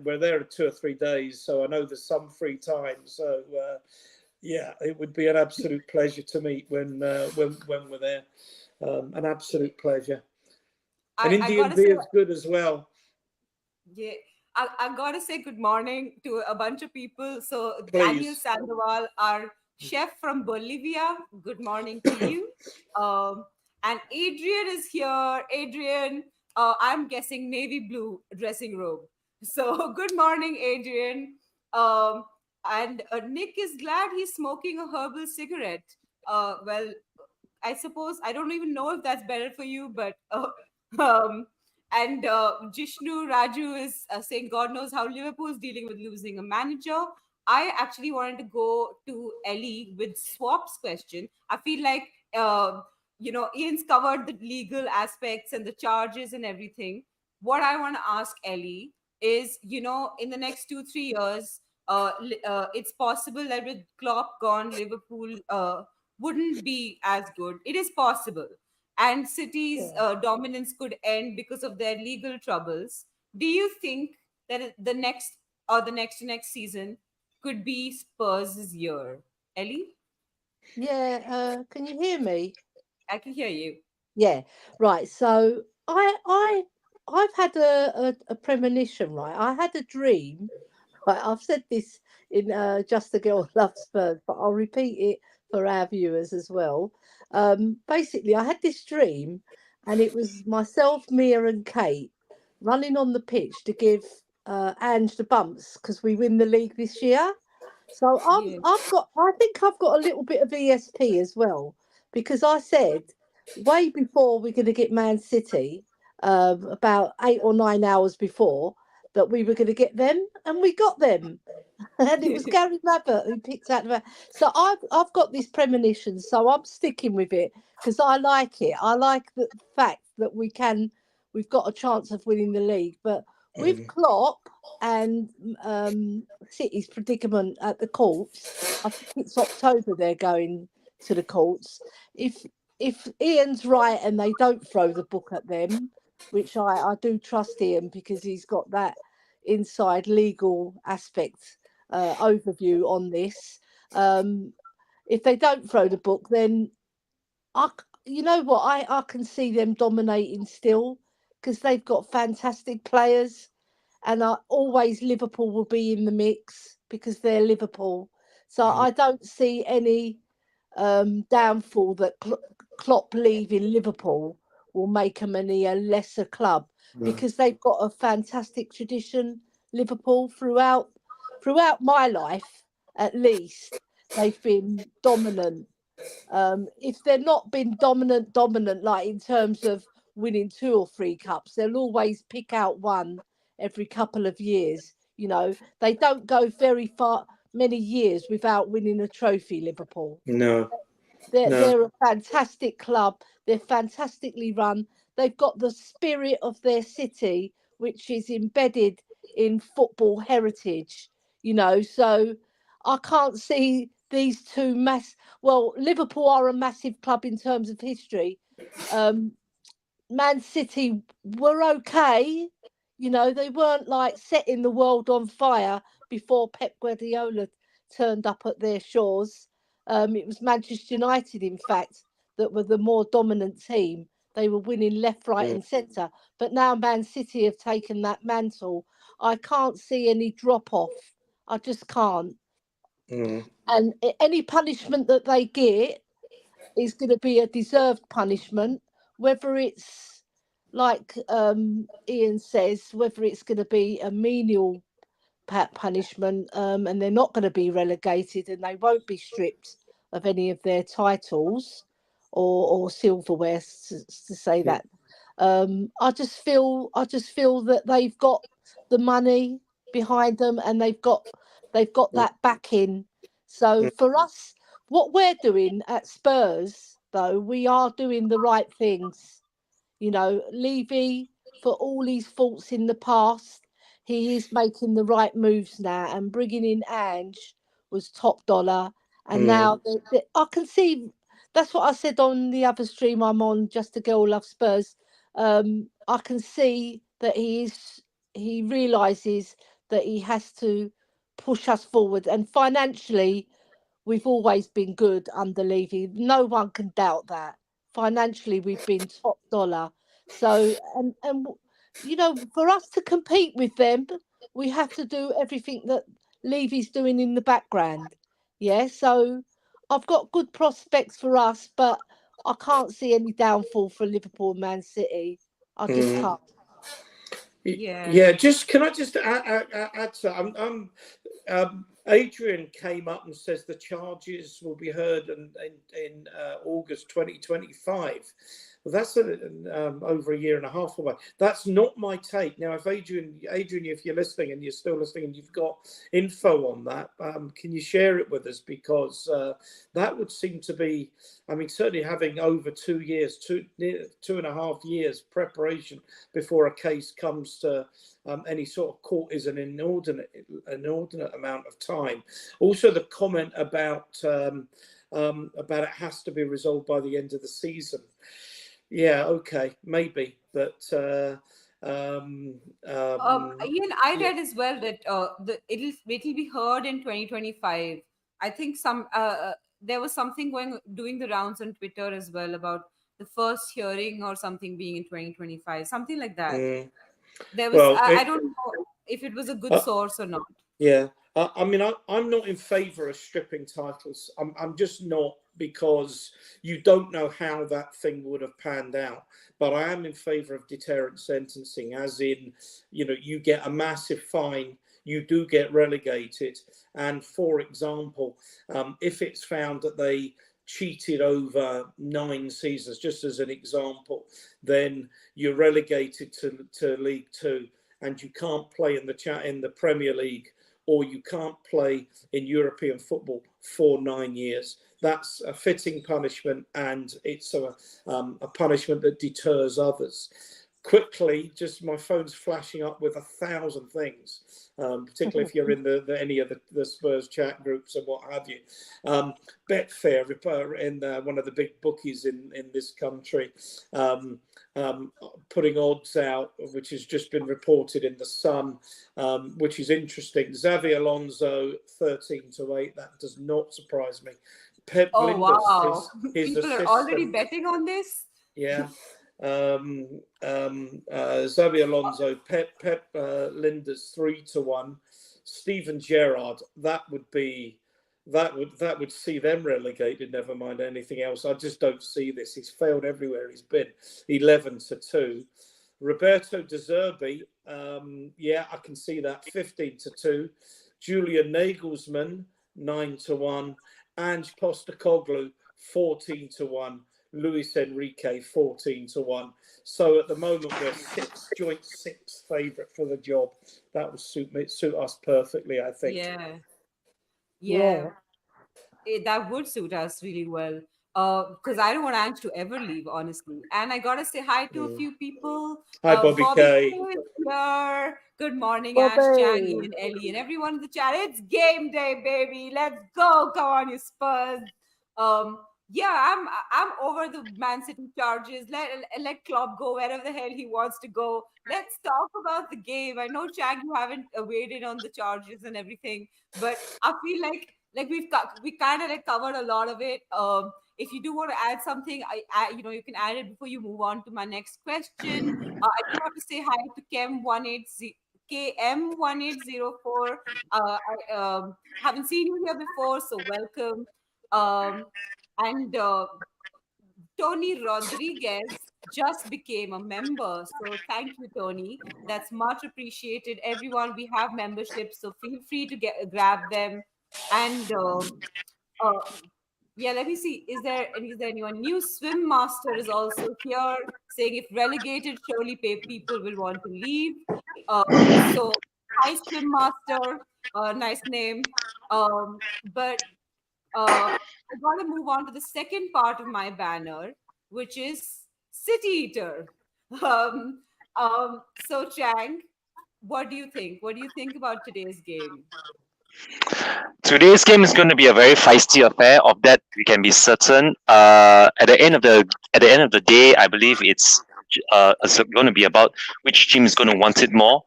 We're there 2 or 3 days, so I know there's some free time. So it would be an absolute pleasure to meet when we're there. An absolute pleasure. And Indian beer is good as well. Yeah, I gotta say good morning to a bunch of people. So Please. Daniel Sandoval, our chef from Bolivia, good morning to you. And Adrian is here. Adrian, I'm guessing navy blue dressing robe. So good morning, Adrian. And Nick is glad he's smoking a herbal cigarette. Well, I suppose I don't even know if that's better for you, but um, and Jishnu Raju is saying, God knows how Liverpool is dealing with losing a manager. I actually wanted to go to Ellie with Swap's question. I feel like Ian's covered the legal aspects and the charges and everything. What I want to ask Ellie is, in the next 2-3 years, it's possible that with Klopp gone, Liverpool wouldn't be as good. It is possible, and City's Yeah. dominance could end because of their legal troubles. Do you think that the next or the next to next season could be Spurs' year? Ellie, Yeah, can you hear me? I can hear you. Yeah, right. So I've had a premonition, right? I had a dream. Right, I've said this in Just a Girl Loves Spurs, but I'll repeat it for our viewers as well. Basically, I had this dream, and it was myself, Mia, and Kate running on the pitch to give Ange the bumps because we win the league this year. So Yeah. I think I've got a little bit of ESP as well because I said way before we're going to get Man City, about 8 or 9 hours before, that we were going to get them, and we got them. And it was Gary Rabbit who picked out the. So I've got this premonition, so I'm sticking with it because I like it. I like the fact that we've got a chance of winning the league. But with Klopp and City's predicament at the courts, I think it's October they're going to the courts. If Ian's right and they don't throw the book at them, which I do trust Ian because he's got that inside legal aspect overview on this. If they don't throw the book, then you know what, I can see them dominating still because they've got fantastic players, and always Liverpool will be in the mix because they're Liverpool. So I don't see any downfall that Klopp leaving Liverpool will make them any a lesser club because they've got a fantastic tradition. Liverpool throughout my life, at least, they've been dominant. If they're not been dominant, like in terms of winning 2 or 3 cups, they'll always pick out one every couple of years. They don't go very far, many years without winning a trophy. Liverpool. No, They're a fantastic club. They're fantastically run. They've got the spirit of their city, which is embedded in football heritage. So I can't see these two Well, Liverpool are a massive club in terms of history. Man City were okay. They weren't like setting the world on fire before Pep Guardiola turned up at their shores. It was Manchester United, in fact, that were the more dominant team. They were winning left, right, and centre. But now Man City have taken that mantle. I can't see any drop off. I just can't. And any punishment that they get is going to be a deserved punishment, whether it's like Ian says, whether it's going to be a menial punishment, and they're not going to be relegated and they won't be stripped of any of their titles or silverware, to say that. I just feel that they've got the money behind them and they've got that backing. So for us, what we're doing at Spurs, though, we are doing the right things. Levy, for all his faults in the past, he is making the right moves now, and bringing in Ange was top dollar. And now I can see, that's what I said on the other stream I'm on, Just a Girl Loves Spurs. I can see that he realises that he has to push us forward, and financially we've always been good under Levy. No one can doubt that. Financially, we've been top dollar. So, and for us to compete with them, we have to do everything that Levy's doing in the background. Yeah. So, I've got good prospects for us, but I can't see any downfall for Liverpool and Man City. I just can't. Yeah. Yeah, can I just add to that? Adrian came up and says the charges will be heard in August 2025. Well, that's over a year and a half away. That's not my take. Now, if Adrian, if you're listening and you're still listening and you've got info on that, can you share it with us? Because that would seem to be, I mean, certainly having over 2 years, 2.5 years preparation before a case comes to any sort of court is an inordinate amount of time. Also, the comment about it has to be resolved by the end of the season. Yeah, okay, maybe, but Ian, I read as well that it'll be heard in 2025. I think there was something doing the rounds on Twitter as well about the first hearing or something being in 2025, something like that. There was I don't know if it was a good source or not. Yeah, I mean, I'm not in favour of stripping titles. I'm just not, because you don't know how that thing would have panned out. But I am in favour of deterrent sentencing, as in, you know, you get a massive fine, you do get relegated. And for example, if it's found that they cheated over 9 seasons, just as an example, then you're relegated to League Two, and you can't play in the Premier League, or you can't play in European football for 9 years. That's a fitting punishment, and it's a punishment that deters others. Quickly, just my phone's flashing up with 1,000 things, particularly if you're in any of the Spurs chat groups and what have you. Betfair, in one of the big bookies in this country, putting odds out, which has just been reported in the Sun, which is interesting. Xabi Alonso 13-8. That does not surprise me. Pep Linders, wow! his People are already betting on this. Yeah. Xabi Alonso, Pep Linders 3-1. Steven Gerrard, that would see them relegated. Never mind anything else. I just don't see this. He's failed everywhere he's been. 11-2. Roberto De Zerbi, yeah, I can see that. 15-2. Julian Nagelsmann 9-1. Ange Postecoglou 14-1. Luis Enrique 14-1. So at the moment we're joint sixth favourite for the job. That would suit us perfectly, I think. Yeah. That would suit us really well. Because I don't want Ange to ever leave, honestly. And I gotta say hi to a few people. Hi, Bobby K. Here. Good morning, Bobby. Ash, Jackie, and Ellie, and everyone in the chat. It's game day, baby. Let's go. Come on, you Spurs. Yeah, I'm over the Man City charges. Let Klopp go wherever the hell he wants to go. Let's talk about the game. I know, Chag, you haven't weighed on the charges and everything, but I feel like we kind of covered a lot of it. If you do want to add something, you can add it before you move on to my next question. I do want to say hi to KM1804. I haven't seen you here before, so welcome. And Tony Rodriguez just became a member. So thank you, Tony. That's much appreciated. Everyone, we have memberships, so feel free to grab them. And yeah, let me see. Is there anyone new? Swim Master is also here, saying if relegated, surely people will want to leave. So hi, Swim Master. Nice name. But I want to move on to the second part of my banner, which is City Eater. So Chang, what do you think? What do you think about today's game? Today's game is going to be a very feisty affair. Of that, we can be certain. At the end of the day, I believe it's going to be about which team is going to want it more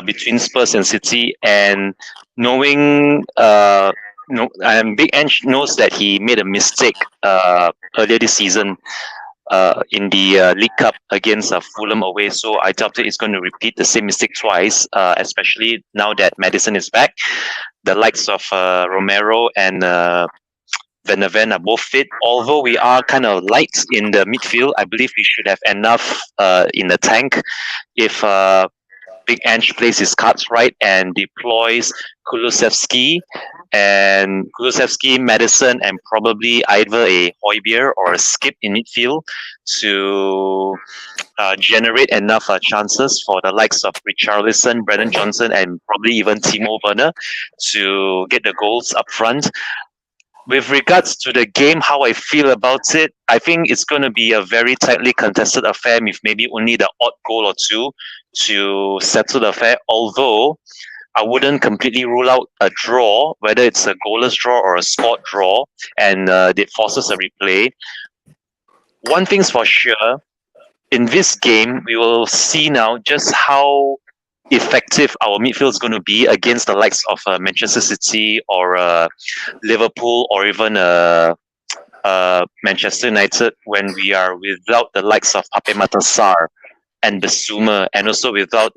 between Spurs and City. And knowing, Big Ange knows that he made a mistake earlier this season in the League Cup against Fulham away. So I doubt it's going to repeat the same mistake twice, especially now that Maddison is back. The likes of Romero and Van der Ven are both fit. Although we are kind of light in the midfield, I believe we should have enough in the tank if Big Ange plays his cards right and deploys Kulusevski and Madison, and probably either a Højbjerg or a Skip in midfield to generate enough chances for the likes of Richarlison, Brennan Johnson, and probably even Timo Werner to get the goals up front. With regards to the game, how I feel about it, I think it's going to be a very tightly contested affair with maybe only the odd goal or two to settle the affair. Although I wouldn't completely rule out a draw, whether it's a goalless draw or a scored draw, and it forces a replay. One thing's for sure, in this game, we will see now just how effective our midfield is going to be against the likes of Manchester City or Liverpool or even Manchester United, when we are without the likes of Pape Matar Sarr and Bissouma, and also without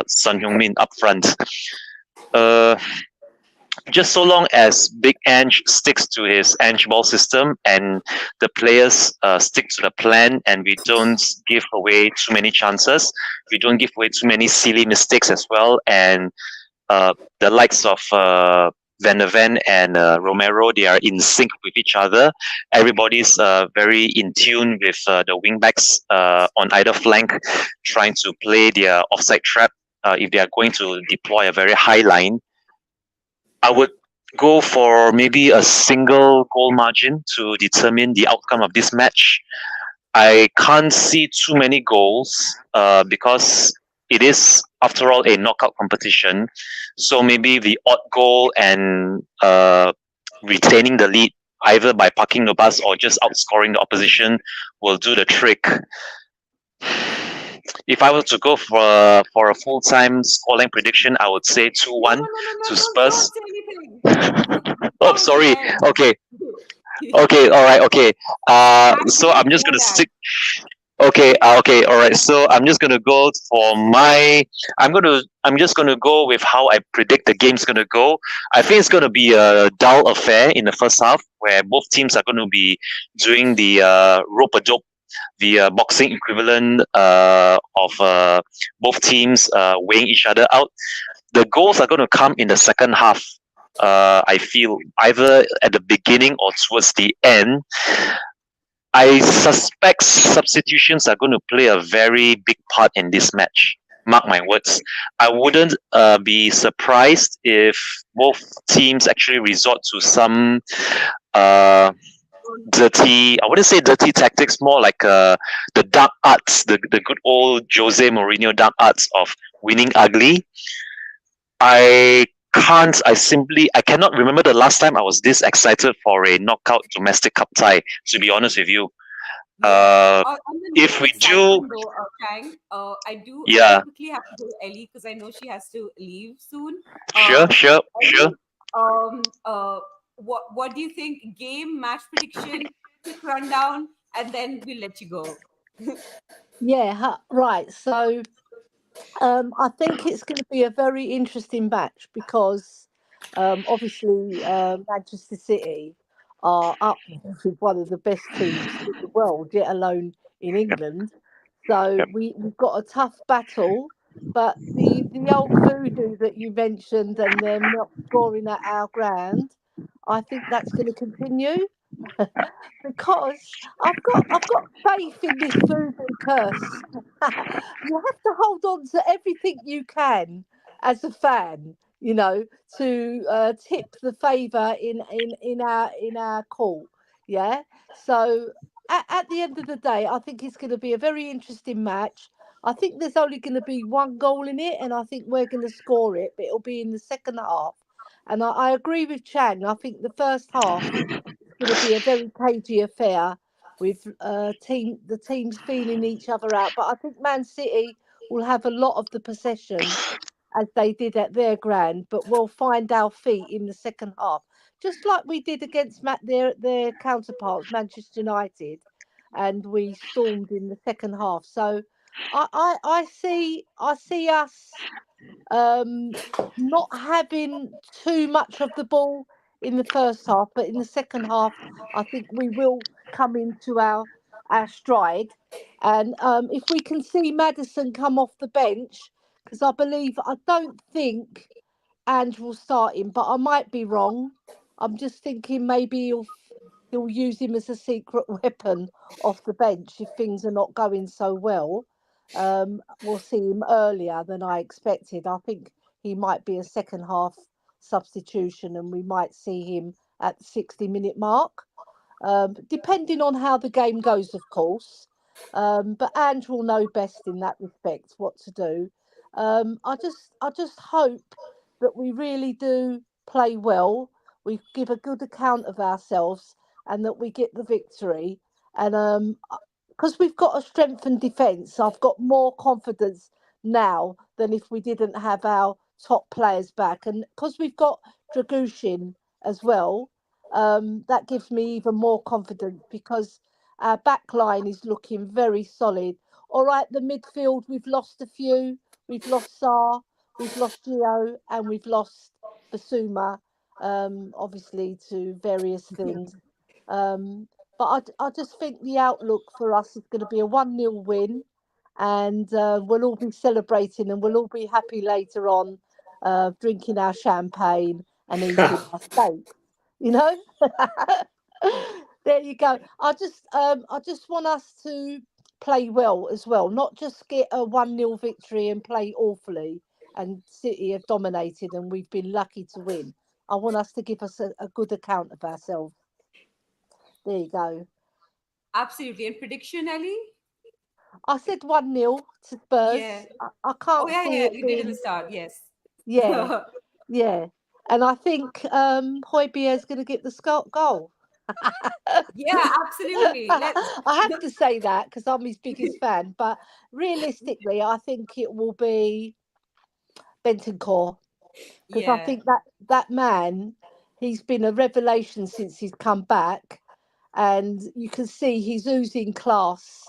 Son Heung-min up front. Just so long as Big Ange sticks to his Ange ball system and the players stick to the plan, and we don't give away too many chances, we don't give away too many silly mistakes as well, and the likes of Van der Ven and Romero, they are in sync with each other. Everybody's very in tune with the wingbacks on either flank, trying to play their offside trap if they are going to deploy a very high line. I would go for maybe a single goal margin to determine the outcome of this match. I can't see too many goals because it is, after all, a knockout competition. So maybe the odd goal and retaining the lead, either by parking the bus or just outscoring the opposition, will do the trick. If I were to go for a full-time scoreline prediction, I would say 2-1 to Spurs. Oh, sorry. Okay. Okay. All right. Okay. So I'm just gonna stick. Okay. Okay. All right. So I'm just gonna go for my. I'm just gonna go with how I predict the game's gonna go. I think it's gonna be a dull affair in the first half, where both teams are gonna be doing the rope-a-dope, the boxing equivalent of both teams weighing each other out. The goals are going to come in the second half. I feel either at the beginning or towards the end. I suspect substitutions are going to play a very big part in this match. Mark my words. I wouldn't be surprised if both teams actually resort to some dirty, I wouldn't say dirty tactics, more like the dark arts, the good old Jose Mourinho dark arts of winning ugly. I cannot remember the last time I was this excited for a knockout domestic cup tie, to be honest with you. If we do, Chang, I do quickly have to go to Ellie because I know she has to leave soon. Sure. What do you think? Game, match prediction, quick rundown, and then we'll let you go. Yeah, right. So I think it's going to be a very interesting match because obviously Manchester City are up with one of the best teams in the world, yet alone in England. So we've got a tough battle. But the old voodoo that you mentioned and them not scoring at our ground, I think that's going to continue because I've got faith in this voodoo curse. You have to hold on to everything you can as a fan, to tip the favour in our court. Yeah. So at the end of the day, I think it's going to be a very interesting match. I think there's only going to be one goal in it, and I think we're going to score it, but it'll be in the second half. And I agree with Chang. I think the first half is going to be a very cagey affair with the teams feeling each other out. But I think Man City will have a lot of the possession as they did at their ground, but we'll find our feet in the second half, just like we did against their counterparts, Manchester United, and we stormed in the second half. So I see us not having too much of the ball in the first half, but in the second half, I think we will come into our stride. And if we can see Maddison come off the bench, because I don't think Andrew will start him, but I might be wrong. I'm just thinking maybe he'll use him as a secret weapon off the bench if things are not going so well. We'll see him earlier than I expected. I think he might be a second half substitution, and we might see him at the 60-minute mark, depending on how the game goes, of course. But Andrew will know best in that respect what to do. I just hope that we really do play well. We give a good account of ourselves, and that we get the victory. And because we've got a strengthened defence, I've got more confidence now than if we didn't have our top players back. And because we've got Dragushin as well, that gives me even more confidence because our back line is looking very solid. All right, the midfield, we've lost a few. We've lost Saar, we've lost Gio, and we've lost Basuma, obviously, to various things. But I just think the outlook for us is going to be a 1-0 win, and we'll all be celebrating and we'll all be happy later on, drinking our champagne and eating our steak. You know, there you go. I just want us to play well as well, not just get a 1-0 victory and play awfully. And City have dominated, and we've been lucky to win. I want us to give us a good account of ourselves. There you go. Absolutely. And prediction, Ellie? I said 1-0 to Yeah. Spurs. I Oh, can't yeah, see yeah. it You did in the being, start. Yes. yeah, yeah. And I think Højbjerg's going to get the goal. Yeah, absolutely. Let's. I have to say that because I'm his biggest fan. But realistically, I think it will be Bentancur, because I Yeah. think that man, he's been a revelation since he's come back, and you can see he's oozing class.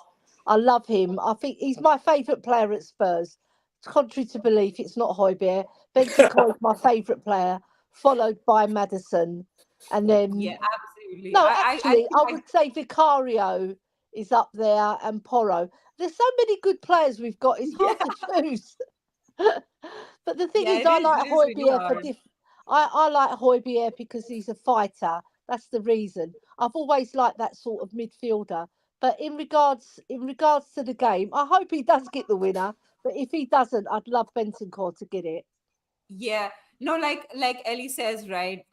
I love him. I think he's my favourite player at Spurs. Contrary to belief, it's not Højbjerg. Bentancur is my favourite player, followed by Madison, and Yeah, then absolutely. no, I actually, think I would say Vicario is up there and Porro. There's so many good players we've got. It's yeah, hard to choose. But the thing yeah, is, it I is. like It is really Højbjerg for hard. I like Højbjerg because he's a fighter. That's the reason. I've always liked that sort of midfielder. But in regards to the game, I hope he does get the winner. But if he doesn't, I'd love Bentancur to get it. Yeah. No, like Ellie says, right?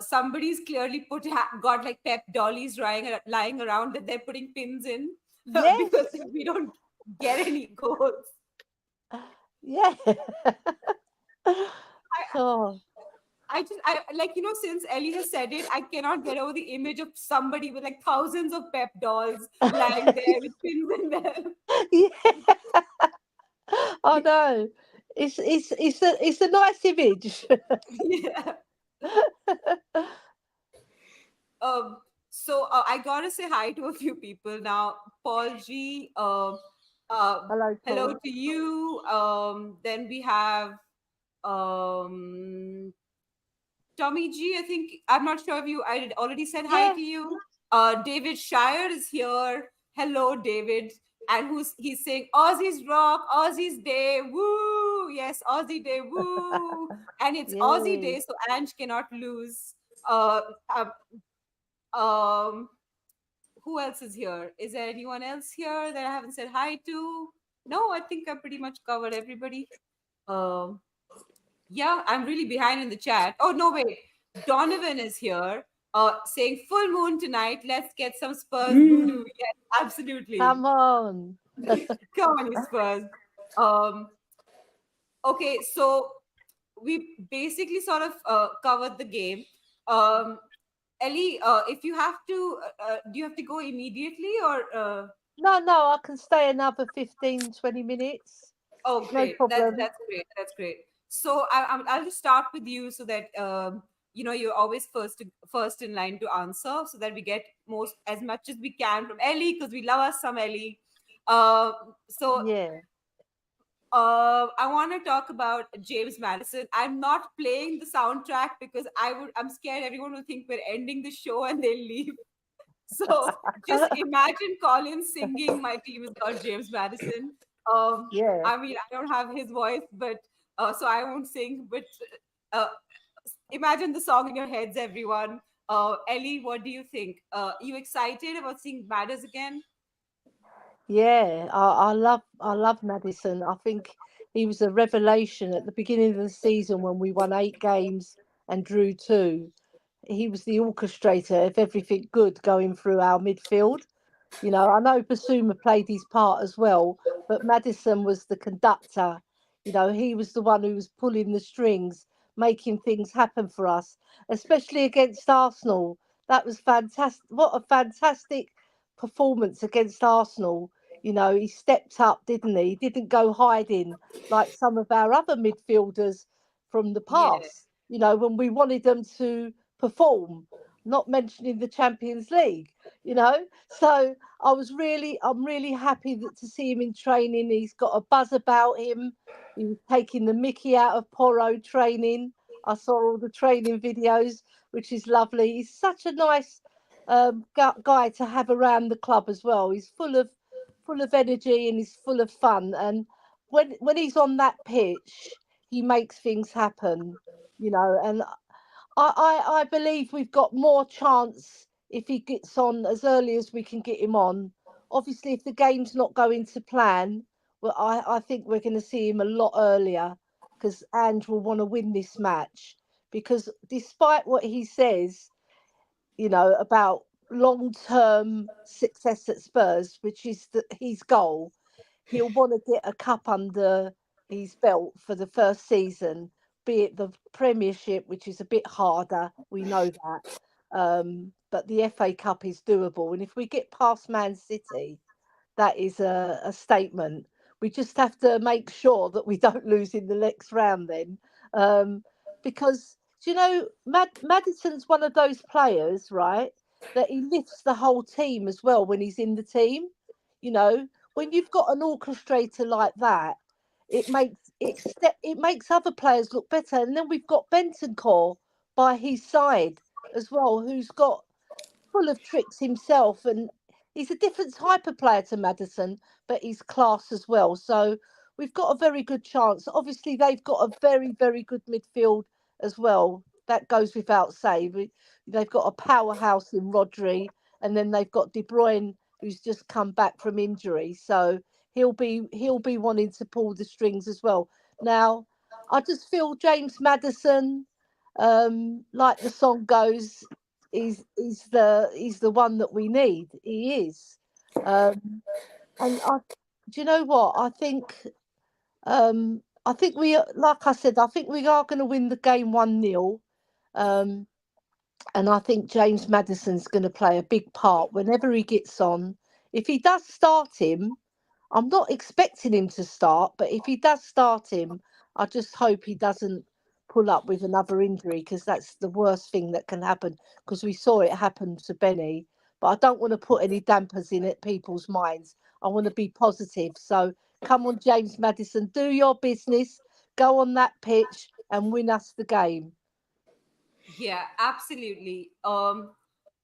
Somebody's clearly got like pep dollies lying around that they're putting pins in Yes. because we don't get any goals. Yeah. I, Oh. I like, since Ellie has said it, I cannot get over the image of somebody with like thousands of pep dolls lying there with pins in them. Yeah. I know. It's a nice image. Yeah. Um, so I gotta say hi to a few people now. Paul G, Hello, hello Paul. to you. Then we have um, Tommy G. I think I'm not sure if I had already said hi Yeah. to you. David Shire is here. Hello, David. And he's saying Aussies rock, Aussies day, woo! Yes, Aussie day, woo! And it's Aussie Yeah. day, so Ange cannot lose. Uh, um, um, who else is here? Is there anyone else here that I haven't said hi to? No, I think I pretty much covered everybody. Um, yeah, I'm really behind in the chat. Oh no, wait. Donovan is here, saying full moon tonight. Let's get some Spurs voodoo. Yes, absolutely. Come on. Come on, you Spurs. Um, okay, so we basically sort of covered the game. Um, Ellie, if you have to, do you have to go immediately or? No, I can stay another 15, 20 minutes. Oh, No great! problem. That's great. That's great. So I'll just start with you so that you're always first in line to answer, so that we get most as much as we can from Ellie because we love us some Ellie. Uh, so Yeah. I want to talk about James Madison. I'm not playing the soundtrack because I'm scared everyone will think we're ending the show and they'll leave. So just imagine Colin singing "My Team Has Got James Madison." Yeah. I mean, I don't have his voice, but so I won't sing. But uh, imagine the song in your heads, everyone. Ellie, what do you think? You excited about seeing Matters again? Yeah, I love Madison. I think he was a revelation at the beginning of the season when we won 8 games and drew two. He was the orchestrator of everything good going through our midfield. You know, I know Basuma played his part as well, but Madison was the conductor. You know, he was the one who was pulling the strings, making things happen for us, especially against Arsenal. That was fantastic. What a fantastic performance against Arsenal. You know, he stepped up, didn't he? He didn't go hiding like some of our other midfielders from the Yeah, past, you know, when we wanted them to perform, not mentioning the Champions League, you know. So I'm really happy that to see him in training. He's got a buzz about him. He was taking the Mickey out of Porro training. I saw all the training videos, which is lovely. He's such a nice guy to have around the club as well. He's full of energy and he's full of fun. And when he's on that pitch, he makes things happen. You know, and I believe we've got more chance if he gets on as early as we can get him on. Obviously, if the game's not going to plan, well, I think we're going to see him a lot earlier because Ange will want to win this match. Because despite what he says, you know, about long term success at Spurs, which is his goal, he'll want to get a cup under his belt for the first season, be it the Premiership, which is a bit harder. We know that. But the FA Cup is doable. And if we get past Man City, that is a statement. We just have to make sure that we don't lose in the next round then. Um, because, you know, Madison's one of those players, right, that he lifts the whole team as well when he's in the team. You know, when you've got an orchestrator like that, it makes other players look better. And then we've got Bentancur by his side as well, who's got full of tricks himself, and he's a different type of player to Madison, but he's class as well. So we've got a very good chance. Obviously, they've got a very, very good midfield as well. That goes without saying. They've got a powerhouse in Rodri, and then they've got De Bruyne, who's just come back from injury. So he'll be wanting to pull the strings as well. Now, I just feel James Madison, like the song goes, he's the one that we need. He is, um, and do you know what? I think like I said, I think we are going to win the game 1-0. Um, and I think James Madison's going to play a big part whenever he gets on. If he does start him, I'm not expecting him to start, but if he does start him, I just hope he doesn't pull up with another injury because that's the worst thing that can happen. Because we saw it happen to Benny, but I don't want to put any dampers in at people's minds. I want to be positive. So come on, James Madison, do your business, go on that pitch and win us the game. yeah, absolutely.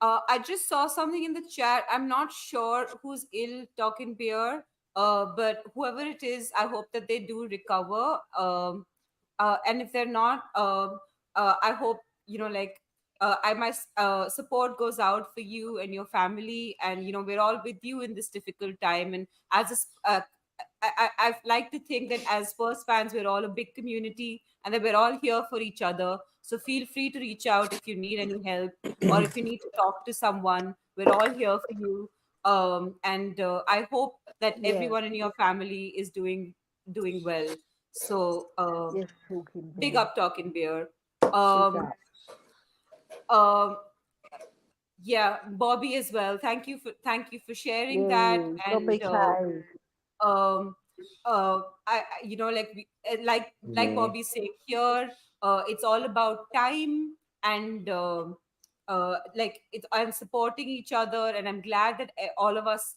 I just saw something in the chat. I'm not sure who's ill talking beer, but whoever it is, I hope that they do recover. And if they're not, I hope like my support goes out for you and your family, and we're all with you in this difficult time. And as I like to think that as Spurs fans, we're all a big community and that we're all here for each other. So feel free to reach out if you need any help or if you need to talk to someone. We're all here for you. And I hope that Yeah, everyone in your family is doing well. So yes, talking big beer. up, talking beer. Big Um, up. um, yeah, Bobby as well. Thank you for sharing that. Yeah, And Bobby K. um like like Mm. Bobby saying here, it's all about time. And like I'm supporting each other, and I'm glad that all of us,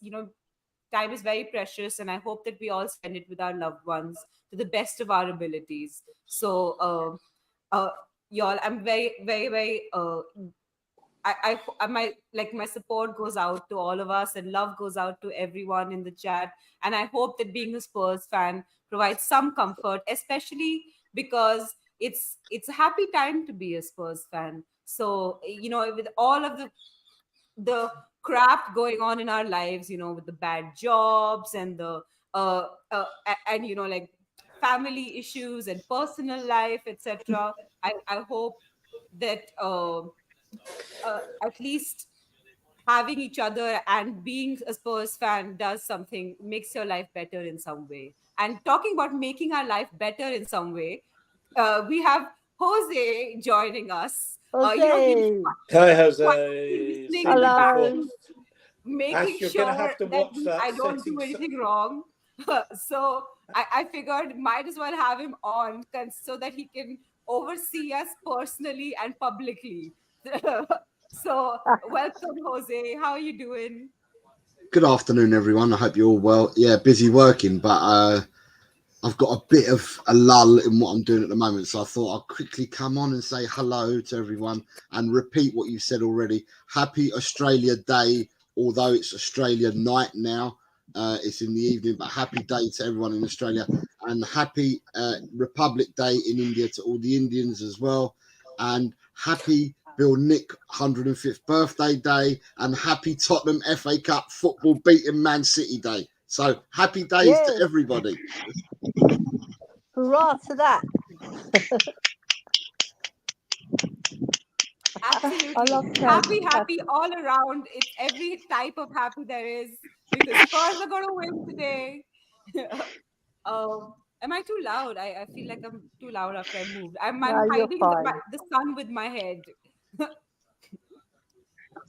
time is very precious, and I hope that we all spend it with our loved ones to the best of our abilities. So uh y'all, I'm very, very, very my support goes out to all of us, and love goes out to everyone in the chat. And I hope that being a Spurs fan provides some comfort, especially because it's a happy time to be a Spurs fan. So with all of the crap going on in our lives, with the bad jobs and the and like family issues and personal life, etc. I hope that at least having each other and being a Spurs fan does something, makes your life better in some way. And talking about making our life better in some way, we have Jose joining us. He's Jose, Hi, quietly Jose. listening in Seen the you before. hello. background, making Ash, you're going to sure have to that watch that I don't do settings. anything wrong. So I figured might as well have him on so that he can oversee us personally and publicly. So welcome, Jose. How are you doing? Good afternoon, everyone. I hope you're all well. Yeah, busy working, but I've got a bit of a lull in what I'm doing at the moment. So I thought I'd quickly come on and say hello to everyone and repeat what you've said already. Happy Australia Day, although it's Australia night now. It's in the evening, but happy day to everyone in Australia, and happy Republic Day in India to all the Indians as well. And happy Bill Nick 105th birthday day, and happy Tottenham FA Cup football beating Man City day. So happy days Yes. to everybody. Hurrah to that. Absolutely. I love that. Happy all around. It's every type of happy there is, because Spurs are going to win today. Am I too loud? I feel like I'm too loud after I moved. I'm No, you're hiding fine. the sun with my head.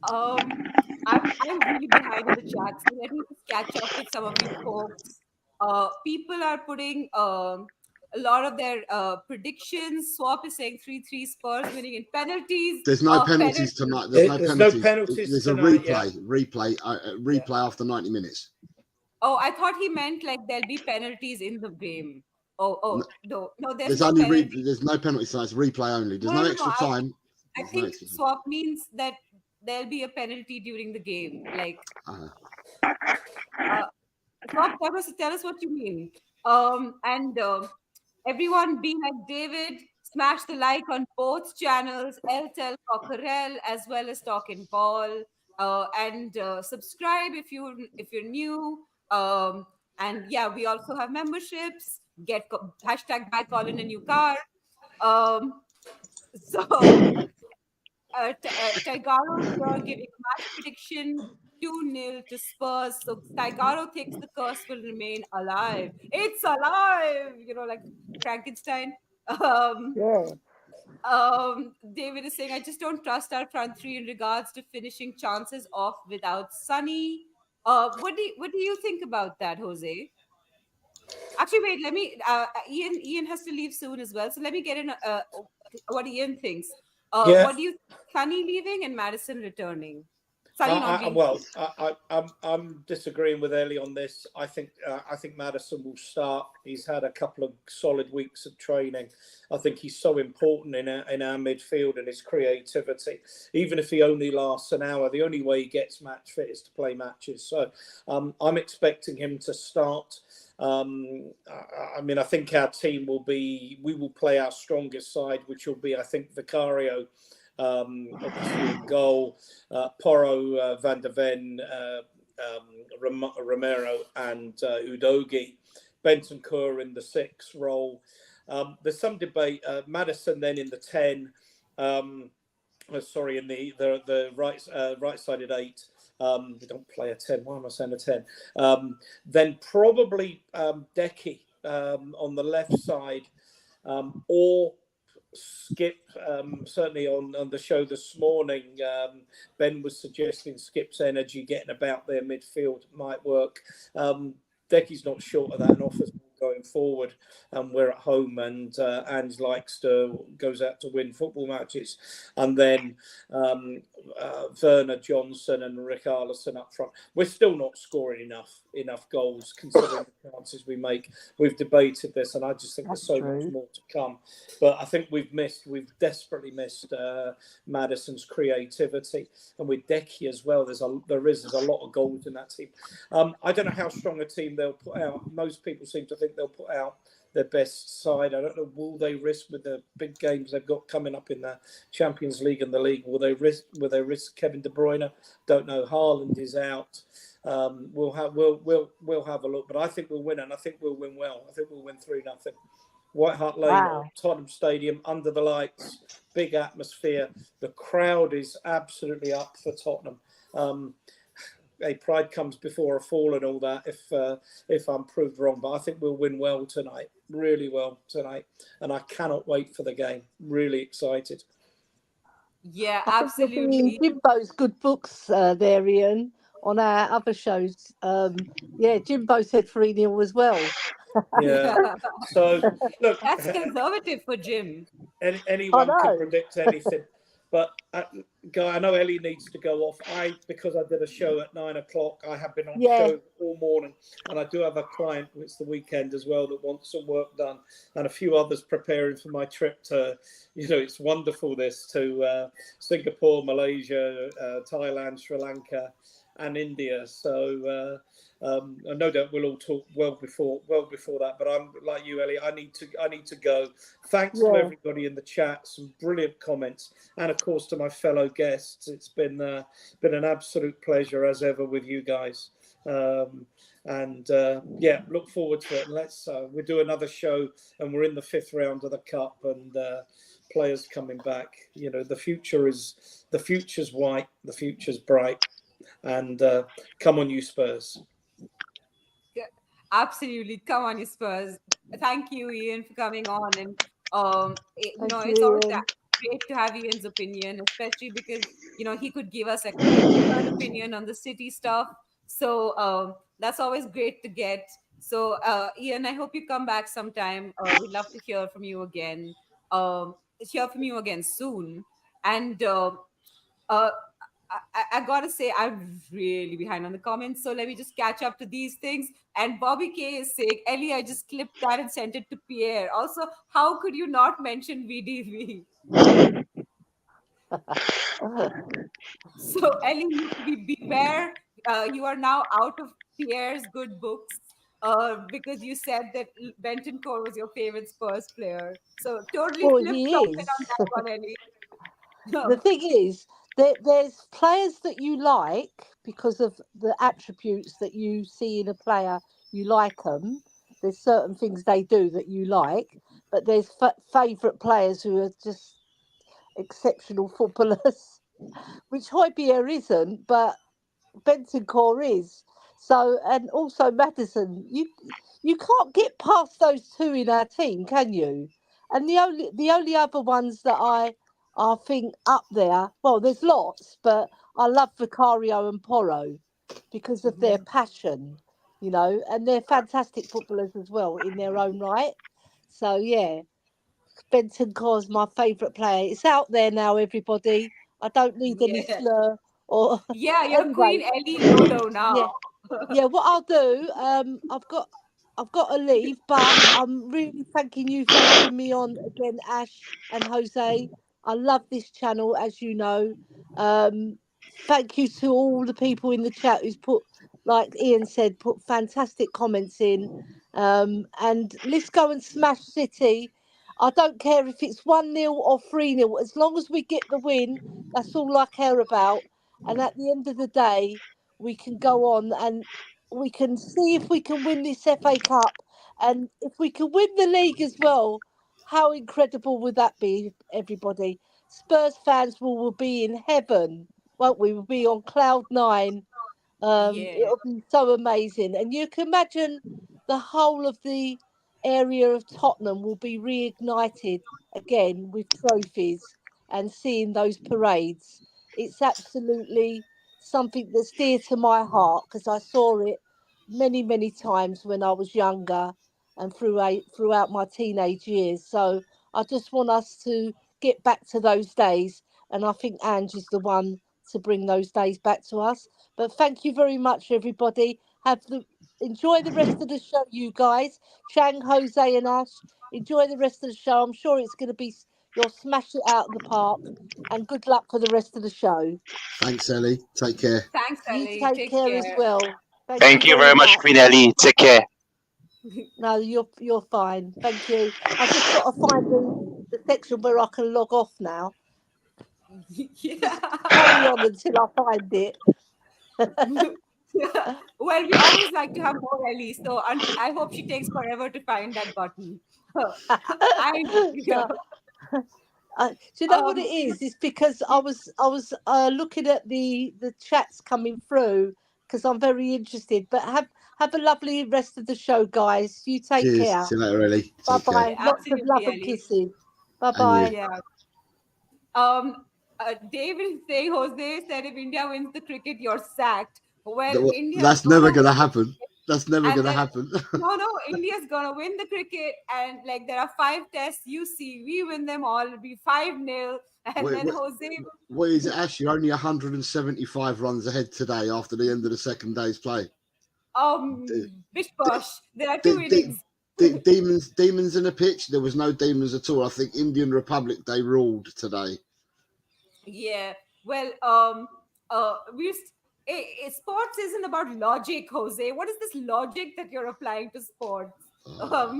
I'm really behind in the chat, so let me just catch up with some of you folks. People are putting a lot of their predictions. Swap is saying 3-3 Spurs winning in penalties. There's no penalties tonight. There's no penalties. There's a replay after 90 minutes. Oh, I thought he meant like there'll be penalties in the game. No, there's no no penalties. There's no penalties tonight. It's replay only. There's no extra time. I think swap means that there'll be a penalty during the game. Like, swap, tell us what you mean. And everyone be like David, smash the like on both channels, Eltel Cockerel as well as Talking Ball, and subscribe if you're new. And yeah, we also have memberships. Get hashtag buy Colin a new car. So Tigaro here giving match prediction 2-0 to Spurs. So Tigaro thinks the curse will remain alive. It's alive, like Frankenstein. Yeah. David is saying, I just don't trust our front three in regards to finishing chances off without Sonny. What do you think about that, Jose? Actually, wait. Let me. Ian has to leave soon as well, so let me get in. What Ian thinks. What do you? Sonny leaving and Madison returning. I'm disagreeing with Ellie on this. I think Madison will start. He's had a couple of solid weeks of training. I think he's so important in our midfield and his creativity. Even if he only lasts an hour, the only way he gets match fit is to play matches. So I'm expecting him to start. I think our team we will play our strongest side, which will be, I think, Vicario. Obviously in goal, Porro, Van der Ven, Romero and Udogie, Bentancur in the 6 role. There's some debate. Madison then in the 10. In the right-sided 8. They don't play a 10. Why am I saying a 10? Then probably Decky on the left side, or Skip. Certainly on the show this morning, Ben was suggesting Skip's energy getting about their midfield might work. Decky's not short of that and offers going forward, and we're at home, and goes out to win football matches. And then Werner Johnson and Richarlison up front. We're still not scoring enough goals considering the chances we make. We've debated this, and I just think That's there's so true. much more to come. But I think we've desperately missed Maddison's creativity, and with Decky as well. There's a lot of goals in that team. I don't know how strong a team they'll put out. Most people seem to think they'll put out their best side. I don't know. Will they risk with the big games they've got coming up in the Champions League and the league? Will they risk Kevin De Bruyne? Don't know. Haaland is out. We'll have a look, but I think we'll win, and I think we'll win well. I think we'll win 3-0. White Hart Lane, Wow. Tottenham Stadium, under the lights, big atmosphere. The crowd is absolutely up for Tottenham. Pride comes before a fall and all that, if I'm proved wrong. But I think we'll win well tonight, really well tonight. And I cannot wait for the game. Really excited. Yeah, I think you're absolutely. bringing Jimbo's good books there, Ian, on our other shows. Yeah, Jimbo said 3-0 as well. Yeah. So, look. That's conservative for Jim. Anyone I can know. predict anything. But, Guy, I know Ellie needs to go off. Because I did a show at 9 o'clock, I have been on show all morning. And I do have a client, it's the weekend as well, that wants some work done. And a few others preparing for my trip to, it's wonderful to Singapore, Malaysia, Thailand, Sri Lanka, and India. So no doubt we'll all talk well before that. But I'm like you, Ellie. I need to go. Thanks to everybody in the chat. Some brilliant comments, and of course to my fellow guests. It's been an absolute pleasure as ever with you guys. Look forward to it. And let's we'll do another show, and we're in the 5th round of the cup, and players coming back. The future's white, the future's bright, and come on, you Spurs. Absolutely, come on, you Spurs. Thank you, Ian, for coming on, and it's always great to have Ian's opinion, especially because he could give us a third opinion on the City stuff. So that's always great to get. So Ian, I hope you come back sometime. We'd love to hear from you again. Soon, and I gotta say, I'm really behind on the comments. So let me just catch up to these things. And Bobby K is saying, Ellie, I just clipped that and sent it to Pierre. Also, how could you not mention VDV? So Ellie, beware. You are now out of Pierre's good books because you said that Bentancur was your favorite Spurs player. So totally flip-flop it on that one, Ellie. The thing is, there's players that you like because of the attributes that you see in a player. You like them. There's certain things they do that you like, but there's favourite players who are just exceptional footballers, which Højbjerg isn't, but Bentancur is. So, and also Maddison, you can't get past those two in our team, can you? And the only other ones that I think up there, well, there's lots, but I love Vicario and Porro because of their passion, and they're fantastic footballers as well in their own right. So yeah, Bentancur's my favourite player. It's out there now, everybody. I don't need any slur or. Yeah, you're Queen Ellie Lolo now. Yeah. What I'll do, I've got to leave, but I'm really thanking you for having me on again, Ash and Jose. I love this channel, as you know. Thank you to all the people in the chat who's put, like Ian said, put fantastic comments in. And let's go and smash City. I don't care if it's 1-0 or 3-0. As long as we get the win, that's all I care about. And at the end of the day, we can go on and we can see if we can win this FA Cup. And if we can win the league as well, how incredible would that be, everybody? Spurs fans will be in heaven, won't we? We'll be on cloud 9. It'll be so amazing. And you can imagine the whole of the area of Tottenham will be reignited again with trophies and seeing those parades. It's absolutely something that's dear to my heart because I saw it many, many times when I was younger and throughout my teenage years. So I just want us to get back to those days. And I think Ange is the one to bring those days back to us. But thank you very much, everybody. Enjoy the rest of the show, you guys. Chang, Jose, and Ash. Enjoy the rest of the show. I'm sure it's going to be you'll smash it out of the park. And good luck for the rest of the show. Thanks, Ellie. Take care. Thanks, You Ellie. take Take care as care. well. Thank you very much, Queen Ellie. Take care. No, you're fine. Thank you. I just got to find the section where I can log off now. Yeah. Carry on until I find it. Well, we always like to have more Ellie, so I hope she takes forever to find that button. I, No, do you know what it is? It's because I was looking at the chats coming through because I'm very interested. But have a lovely rest of the show, guys. You take Cheers. care. See you later, Ellie. Bye Take care. bye. Lots of Absolutely, love and Ellie. kisses. Bye And bye. you. Yeah. David is saying, Jose said if India wins the cricket, you're sacked. Well, India. That's never going to happen. That's never And going to then- happen. No, India's gonna win the cricket, and like there are 5 tests. You see, we win them all. It'll be 5-0, and Wait, then wait. Jose. What is it, Ash? You're only 175 runs ahead today after the end of the second day's play. Bish bosh. There are the- 2 innings. Demons in the pitch. There was no demons at all. I think Indian Republic, they ruled today. Yeah. Well, sports isn't about logic, Jose. What is this logic that you're applying to sports? We'll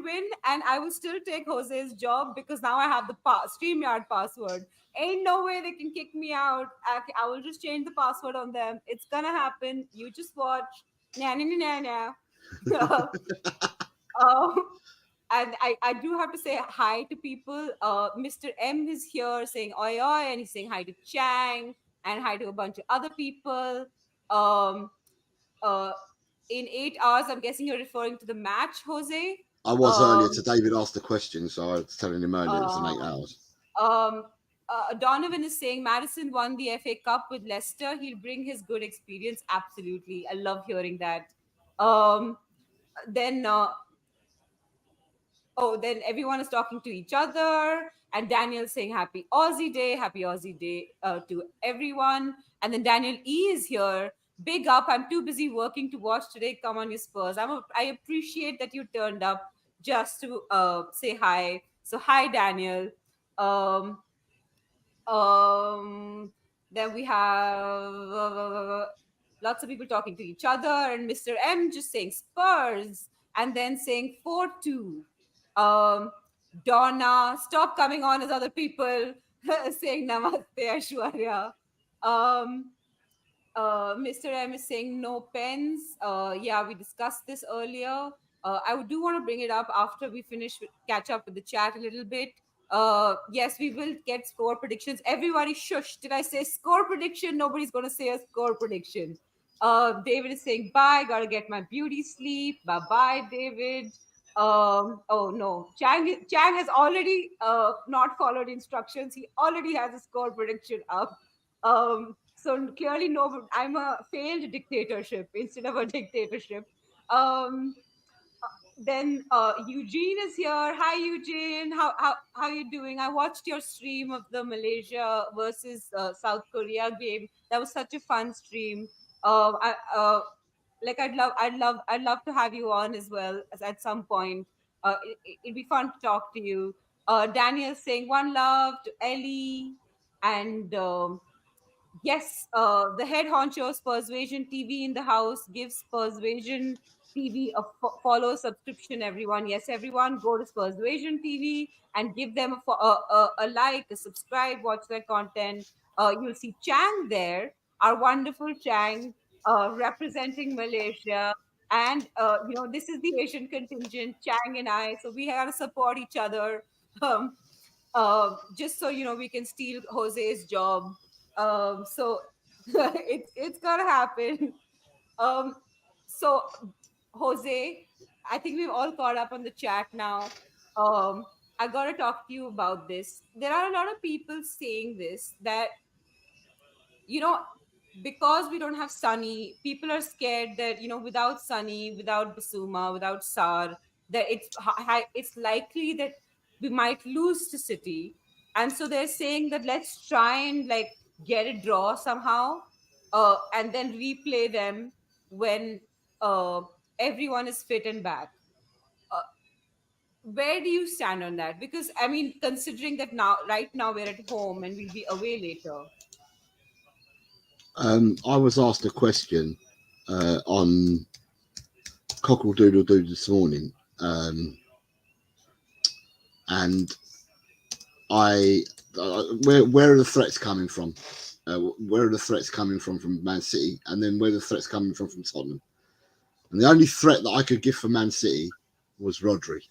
win, and I will still take Jose's job because now I have the StreamYard password. Ain't no way they can kick me out. I will just change the password on them. It's gonna happen. You just watch. And I do have to say hi to people. Mr. M is here saying oi oi, and he's saying hi to Chang and hi to a bunch of other people. In 8 hours, I'm guessing you're referring to the match, Jose. I was earlier to David asked the question, so I was telling him earlier it was in 8 hours. Donovan is saying Madison won the FA Cup with Leicester. He'll bring his good experience. Absolutely. I love hearing that. Then everyone is talking to each other. And Daniel's saying happy Aussie Day to everyone. And then Daniel E is here. Big up. I'm too busy working to watch today. Come on, you Spurs. I appreciate that you turned up just to say hi. So hi, Daniel. Then we have lots of people talking to each other, and Mr. M just saying Spurs, and then saying 4-2. Donna, stop coming on as other people saying Namaste, Aishwarya. Mr. M is saying no pens. Yeah, we discussed this earlier. I do want to bring it up after we catch up with the chat a little bit. Yes, we will get score predictions. Everybody shush. Did I say score prediction? Nobody's going to say a score prediction. David is saying bye. Gotta get my beauty sleep. Bye, David. Oh no, Chang has already not followed instructions. He already has a score prediction up. So clearly, no, I'm a failed dictatorship instead of a dictatorship. Then Eugene is here. Hi, Eugene. How you doing? I watched your stream of the Malaysia versus South Korea game. That was such a fun stream. I'd love to have you on as well at some point. It'd be fun to talk to you. Daniel saying one love to Ellie, and yes, the head honcho Persuasion TV in the house gives Persuasion TV a follow subscription. Everyone, yes, everyone, go to Persuasion TV and give them a like, a subscribe, watch their content. You'll see Chang there, our wonderful Chang, representing Malaysia. And this is the Asian contingent, Chang and I. So we gotta support each other. Just so we can steal Jose's job. So it's gonna happen. So Jose, I think we've all caught up on the chat now. I gotta talk to you about this. There are a lot of people saying this, that because we don't have Sunny, people are scared that without Sunny, without Basuma, without Sar, that it's likely that we might lose to City. and so they're saying that let's try and like get a draw somehow, and then replay them when uh, everyone is fit and back. uh, where do you stand on that? Because I mean, considering that now, right now, we're at home and we'll be away later. I was asked a question on Cockle Doodle Doo this morning, and where are the threats coming from? Where are the threats coming from Man City, and then where are the threats coming from Tottenham? And the only threat that I could give for Man City was Rodri,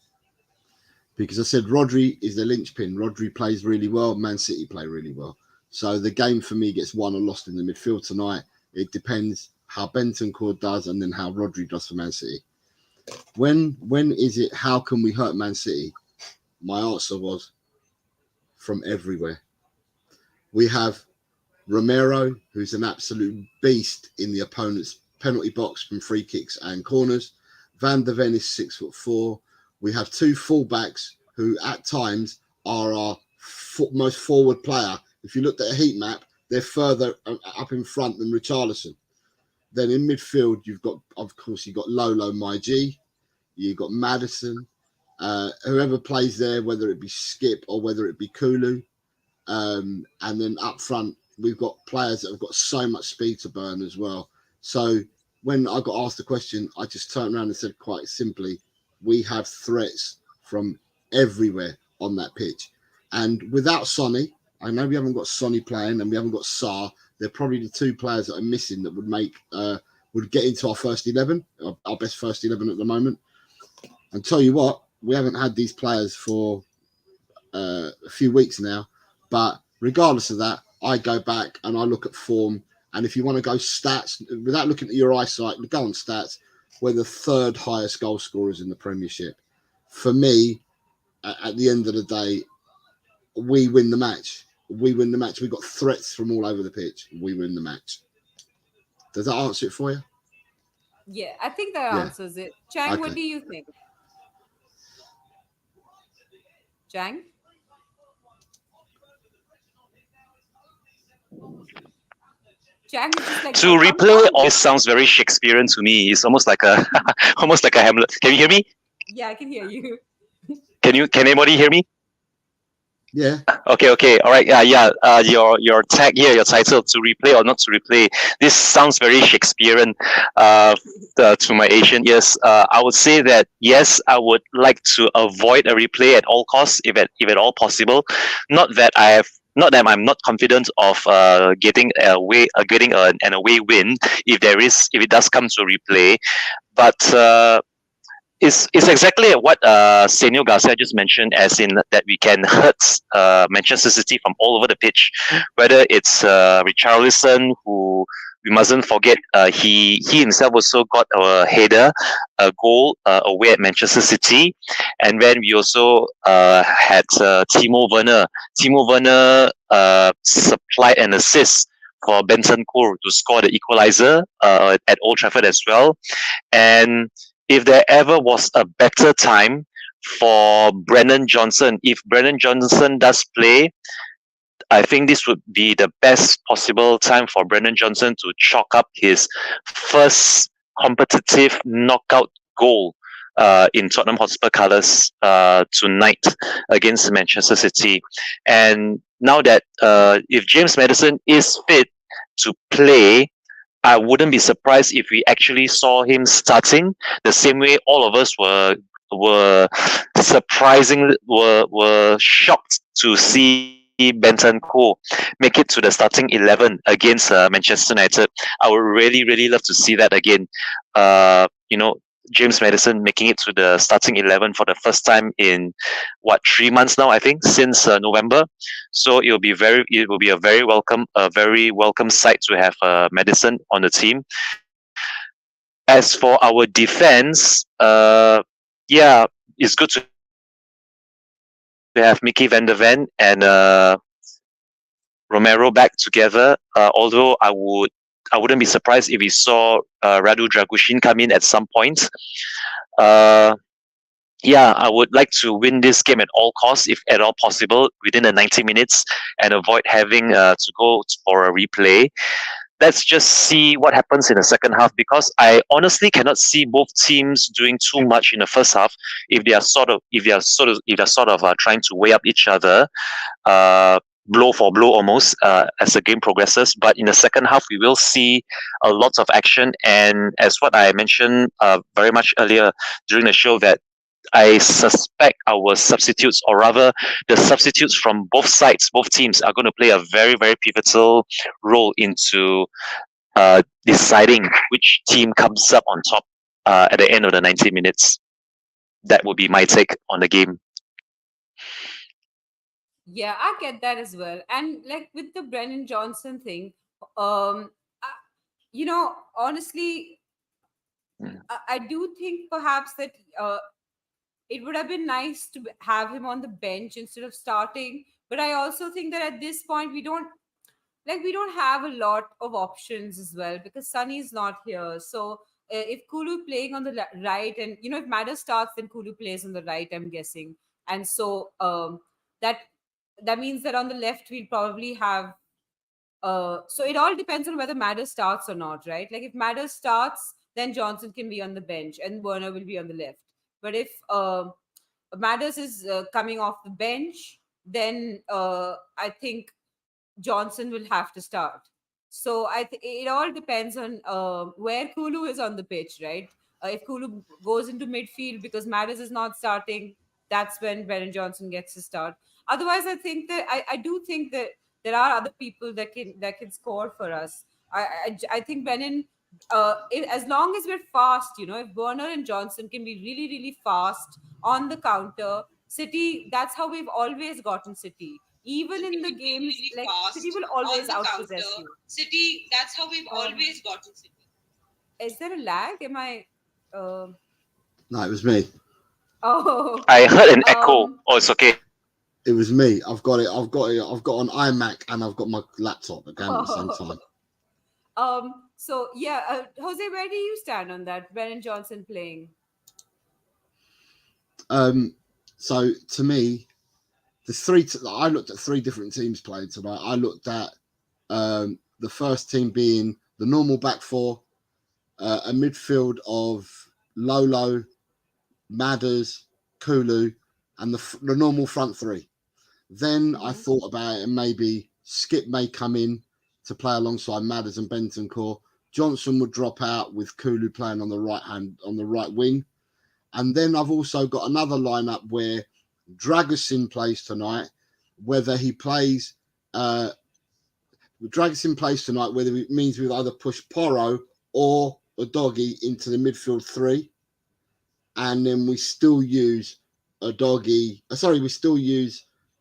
because I said Rodri is the linchpin. Rodri plays really well. Man City play really well. So the game for me gets won or lost in the midfield tonight. It depends how Bentancur does and then how Rodri does for Man City. When is it? How can we hurt Man City? My answer was from everywhere. We have Romero, who's an absolute beast in the opponent's penalty box from free kicks and corners. Van der Ven is 6'4". We have two fullbacks who at times are our most forward player. If you looked at a heat map, they're further up in front than Richarlison. Then in midfield, you've got Lolo Maiji, you've got Maddison, whoever plays there, whether it be Skip or whether it be Kulu. And then up front, we've got players that have got so much speed to burn as well. So when I got asked the question, I just turned around and said quite simply, we have threats from everywhere on that pitch. And without Sonny, I know we haven't got Sonny playing and we haven't got Sarr. They're probably the two players that are missing that would get into our first 11, our best first 11 at the moment. And tell you what, we haven't had these players for a few weeks now. But regardless of that, I go back and I look at form. And if you want to go stats, without looking at your eyesight, go on stats. We're the third highest goal scorers in the Premiership. For me, at the end of the day, we win the match. We win the match. We've got threats from all over the pitch. We win the match. Does that answer it for you? Yeah, I think that Yeah. answers it. Chang, Okay. what do you think? Chang? Chang is just like, To replay all sounds very Shakespearean to me. It's almost like a almost like a Hamlet. Can you hear me? yeah, I can hear you. Can anybody hear me? Yeah. Okay. All right. Yeah. Your tag here, your title, to replay or not to replay. This sounds very Shakespearean to my Asian ears. I would say that yes, I would like to avoid a replay at all costs, if at all possible. Not that I'm not confident of getting an away win if it does come to a replay, but. It's exactly what Senio Garcia just mentioned, as in that we can hurt Manchester City from all over the pitch. Whether it's Richarlison, who we mustn't forget, he himself also got a goal away at Manchester City, and then we also had Timo Werner. Timo Werner supplied an assist for Bentancur to score the equalizer at Old Trafford as well, and if there ever was a better time for Brennan Johnson, if Brennan Johnson does play, I think this would be the best possible time for Brennan Johnson to chalk up his first competitive knockout goal in Tottenham Hotspur colours tonight against Manchester City. And now that if James Maddison is fit to play, I wouldn't be surprised if we actually saw him starting the same way all of us were shocked to see Bentancur make it to the starting 11 against Manchester United. I would really love to see that again. James Maddison making it to the starting 11 for the first time in 3 months now, I think, since November. So it will be a very welcome sight to have Maddison on the team. As for our defense, it's good to have Mickey van der Ven and Romero back together. Although I wouldn't be surprised if we saw Radu Dragushin come in at some point. yeah, I would like to win this game at all costs, if at all possible, within the 90 minutes, and avoid having to go for a replay. Let's just see what happens in the second half, because I honestly cannot see both teams doing too much in the first half if they are trying to weigh up each other, blow for blow almost, as the game progresses. But in the second half, we will see a lot of action, and as what I mentioned very much earlier during the show, that I suspect our substitutes, or rather the substitutes from both sides, both teams, are going to play a very, very pivotal role into deciding which team comes up on top at the end of the 90 minutes. That would be my take on the game. Yeah, I get that as well. And like with the Brennan Johnson thing, um, honestly, I do think perhaps that it would have been nice to have him on the bench instead of starting. But I also think that at this point we don't have a lot of options as well, because Sunny's not here. So if Kulu playing on the right, and if Madder starts, then Kulu plays on the right, I'm guessing. And so that means that on the left we'll probably have. So it all depends on whether Madder starts or not, right? Like if Madder starts, then Johnson can be on the bench and Werner will be on the left. But if Madders is coming off the bench, then I think Johnson will have to start. So it all depends on where Kulu is on the pitch, right? If Kulu goes into midfield because Madders is not starting, that's when Brennan Johnson gets to start. Otherwise, I think that I do think that there are other people that can score for us. I think Brennan, as long as we're fast, if Werner and Johnson can be really, really fast on the counter, City, that's how we've always gotten City. Even in the games, really like fast City will on always the outpossess counter. you. City, that's how we've always gotten City. Is there a lag? Am I? No, it was me. Oh, I heard an echo. Oh, it's okay. It was me. I've got an iMac and I've got my laptop again at the same time. So yeah, Jose, where do you stand on that? Brennan Johnson playing. So to me, I looked at three different teams playing tonight. I looked at the first team being the normal back four, a midfield of Lolo, Madders, Kulu, and the normal front three. Then I thought about it, and maybe Skip may come in to play alongside Madders and Bentancur. Johnson would drop out with Kulu playing on the right wing. And then I've also got another lineup where Dragusin plays tonight, whether it means we'll either push Porro or Udogie into the midfield three, and then we still use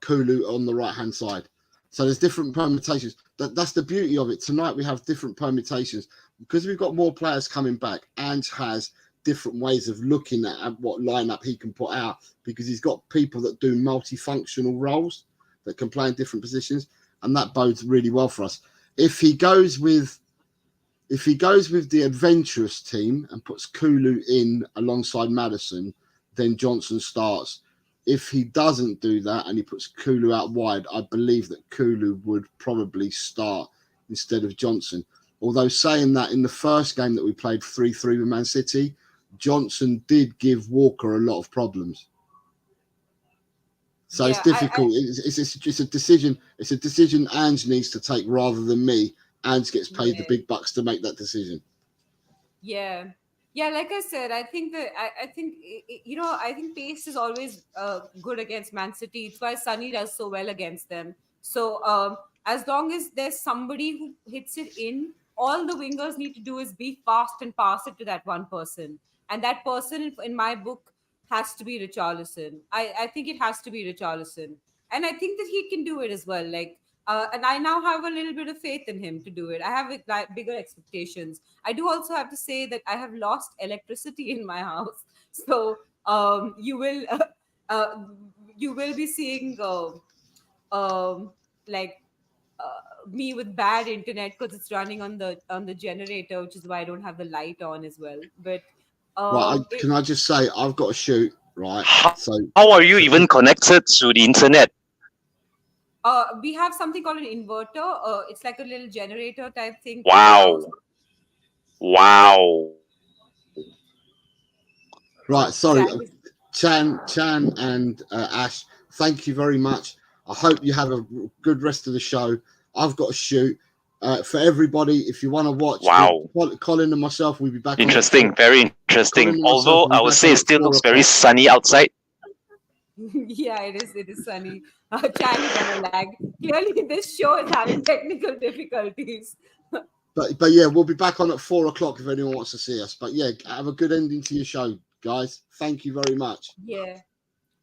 Kulu on the right hand side. So there's different permutations. That's the beauty of it. Tonight we have different permutations because we've got more players coming back. Ange has different ways of looking at what lineup he can put out, because he's got people that do multifunctional roles that can play in different positions, and that bodes really well for us. If he goes with the adventurous team and puts Kulu in alongside Maddison, then Johnson starts. If he doesn't do that and he puts Kulu out wide, I believe that Kulu would probably start instead of Johnson. Although saying that, in the first game that we played 3-3 with Man City, Johnson did give Walker a lot of problems. So it's difficult. It's a decision. It's a decision Ange needs to take rather than me. Ange gets paid the big bucks to make that decision. Yeah. Yeah, like I said, I think that I think pace is always good against Man City. It's why Sunny does so well against them. So as long as there's somebody who hits it in, all the wingers need to do is be fast and pass it to that one person. And that person, in my book, has to be Richarlison. I think it has to be Richarlison, and I think that he can do it as well. Like. And I now have a little bit of faith in him to do it. I have bigger expectations. I do also have to say that I have lost electricity in my house, so you will be seeing me with bad internet because it's running on the generator, which is why I don't have the light on as well. But can I just say I've got to shoot. right? How, So how are you even connected to the internet? We have something called an inverter. It's like a little generator type thing. Wow. Wow. right, sorry, Chan Chan and Ash, thank you very much. I hope you have a good rest of the show. I've got to shoot. For everybody, if you want to watch, Wow. Colin and myself, we'll be back. Interesting. Very interesting. Colin and myself Although will be I would back say on it at still 4 looks very o'clock. sunny outside. Yeah, it is. It is sunny. Chan is on a lag. Clearly, this show is having technical difficulties. But yeah, we'll be back on at 4 o'clock if anyone wants to see us. But yeah, have a good ending to your show, guys. Thank you very much. Yeah.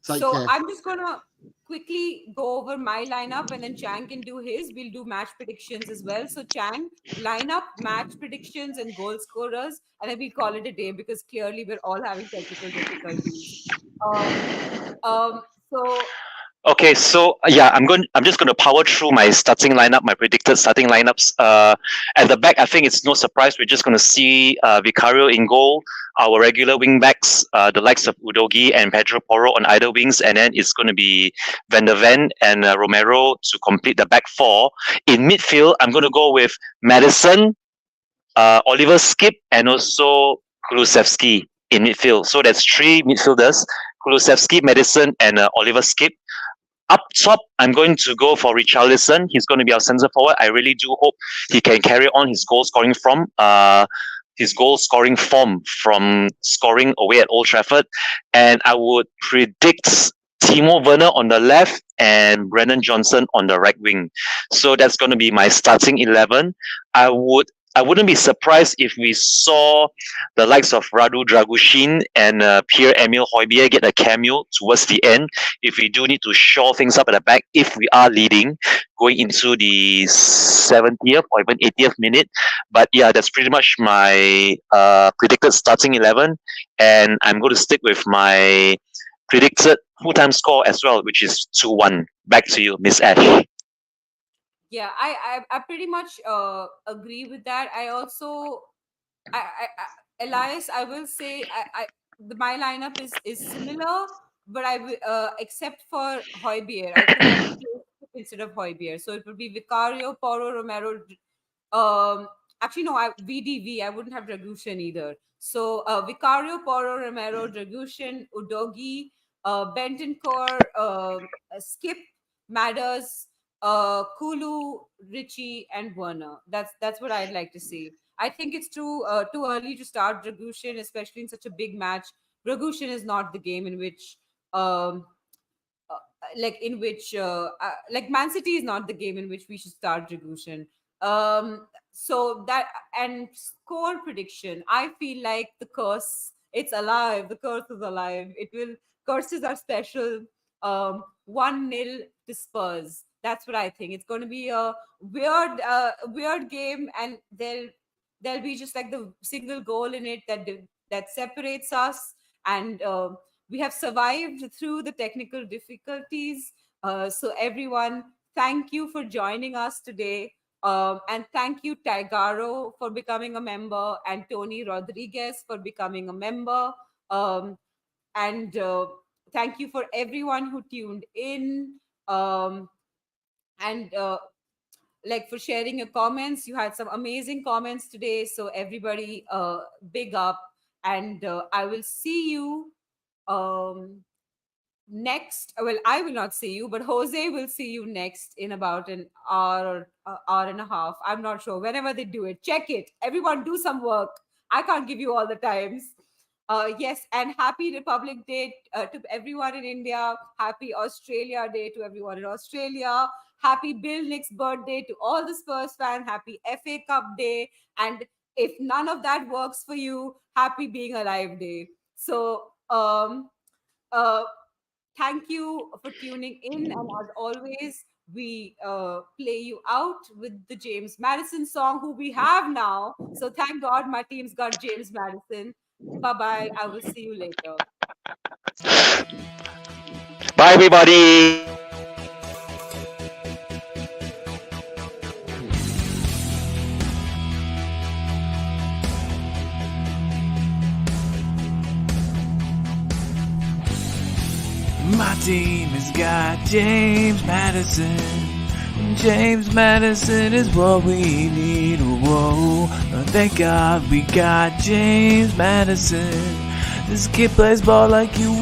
Take So care. I'm just gonna quickly go over my lineup, and then Chang can do his. We'll do match predictions as well. So Chang, lineup, match predictions, and goal scorers, and then we call it a day because clearly we're all having technical difficulties. So Okay, so yeah, I'm just going to power through my starting lineup, my predicted starting lineups. At the back, I think it's no surprise we're just going to see Vicario in goal, our regular wing backs, the likes of Udogi and Pedro Porro on either wings, and then it's going to be Van der Ven and Romero to complete the back four. In midfield, I'm going to go with Madison, Oliver Skip, and also Kulusevski in midfield. So that's three midfielders: Kulusevski, Madison, and Oliver Skip. Up top, I'm going to go for Richarlison. He's going to be our centre forward. I really do hope he can carry on his goal scoring form from scoring away at Old Trafford. And I would predict Timo Werner on the left and Brennan Johnson on the right wing. So that's going to be my starting 11. I wouldn't be surprised if we saw the likes of Radu Dragushin and Pierre-Emile Højbjerg get a cameo towards the end if we do need to shore things up at the back if we are leading going into the 70th or even 80th minute. But yeah, that's pretty much my predicted starting 11, and I'm going to stick with my predicted full-time score as well, which is 2-1. Back to you, Miss Ash. yeah, I pretty much agree with that. I also, Elias, I will say, my lineup is similar, but except for Højbjerg, I think I would play instead of Højbjerg. So it would be Vicario, Porro, Romero. Actually, no, VDV. I wouldn't have Dragushin either. So Vicario, Porro, Romero, Dragushin, Udogi, Bentancur, Skip, Madders, Kulu, Richie, and Werner. That's what I'd like to see. I think it's too early to start Dragushin, especially in such a big match. Dragushin is not the game in which like Man City is not the game in which we should start Dragushin. So that, and score prediction, I feel like the curse, it's alive. The curse is alive. Curses are special. 1-0 to Spurs. That's what I think. It's going to be a weird game, and there'll be just like the single goal in it that separates us, and we have survived through the technical difficulties. So everyone, thank you for joining us today. And thank you, Taigaro, for becoming a member, and Tony Rodriguez for becoming a member. And thank you for everyone who tuned in. And like for sharing your comments. You had some amazing comments today. So everybody, big up. And I will see you next. Well, I will not see you, but Jose will see you next in about an hour or hour and a half. I'm not sure. Whenever they do it, check it. Everyone do some work. I can't give you all the times. Yes, and happy Republic Day to everyone in India. Happy Australia Day to everyone in Australia. Happy Bill Nick's birthday to all the Spurs fans. Happy FA Cup Day. And if none of that works for you, happy Being Alive Day. So thank you for tuning in. And as always, we play you out with the James Madison song, who we have now. So thank God my team's got James Madison. Bye-bye. I will see you later. Bye, everybody. My team has got James Madison. James Madison is what we need. Whoa, thank God we got James Madison. This kid plays ball like you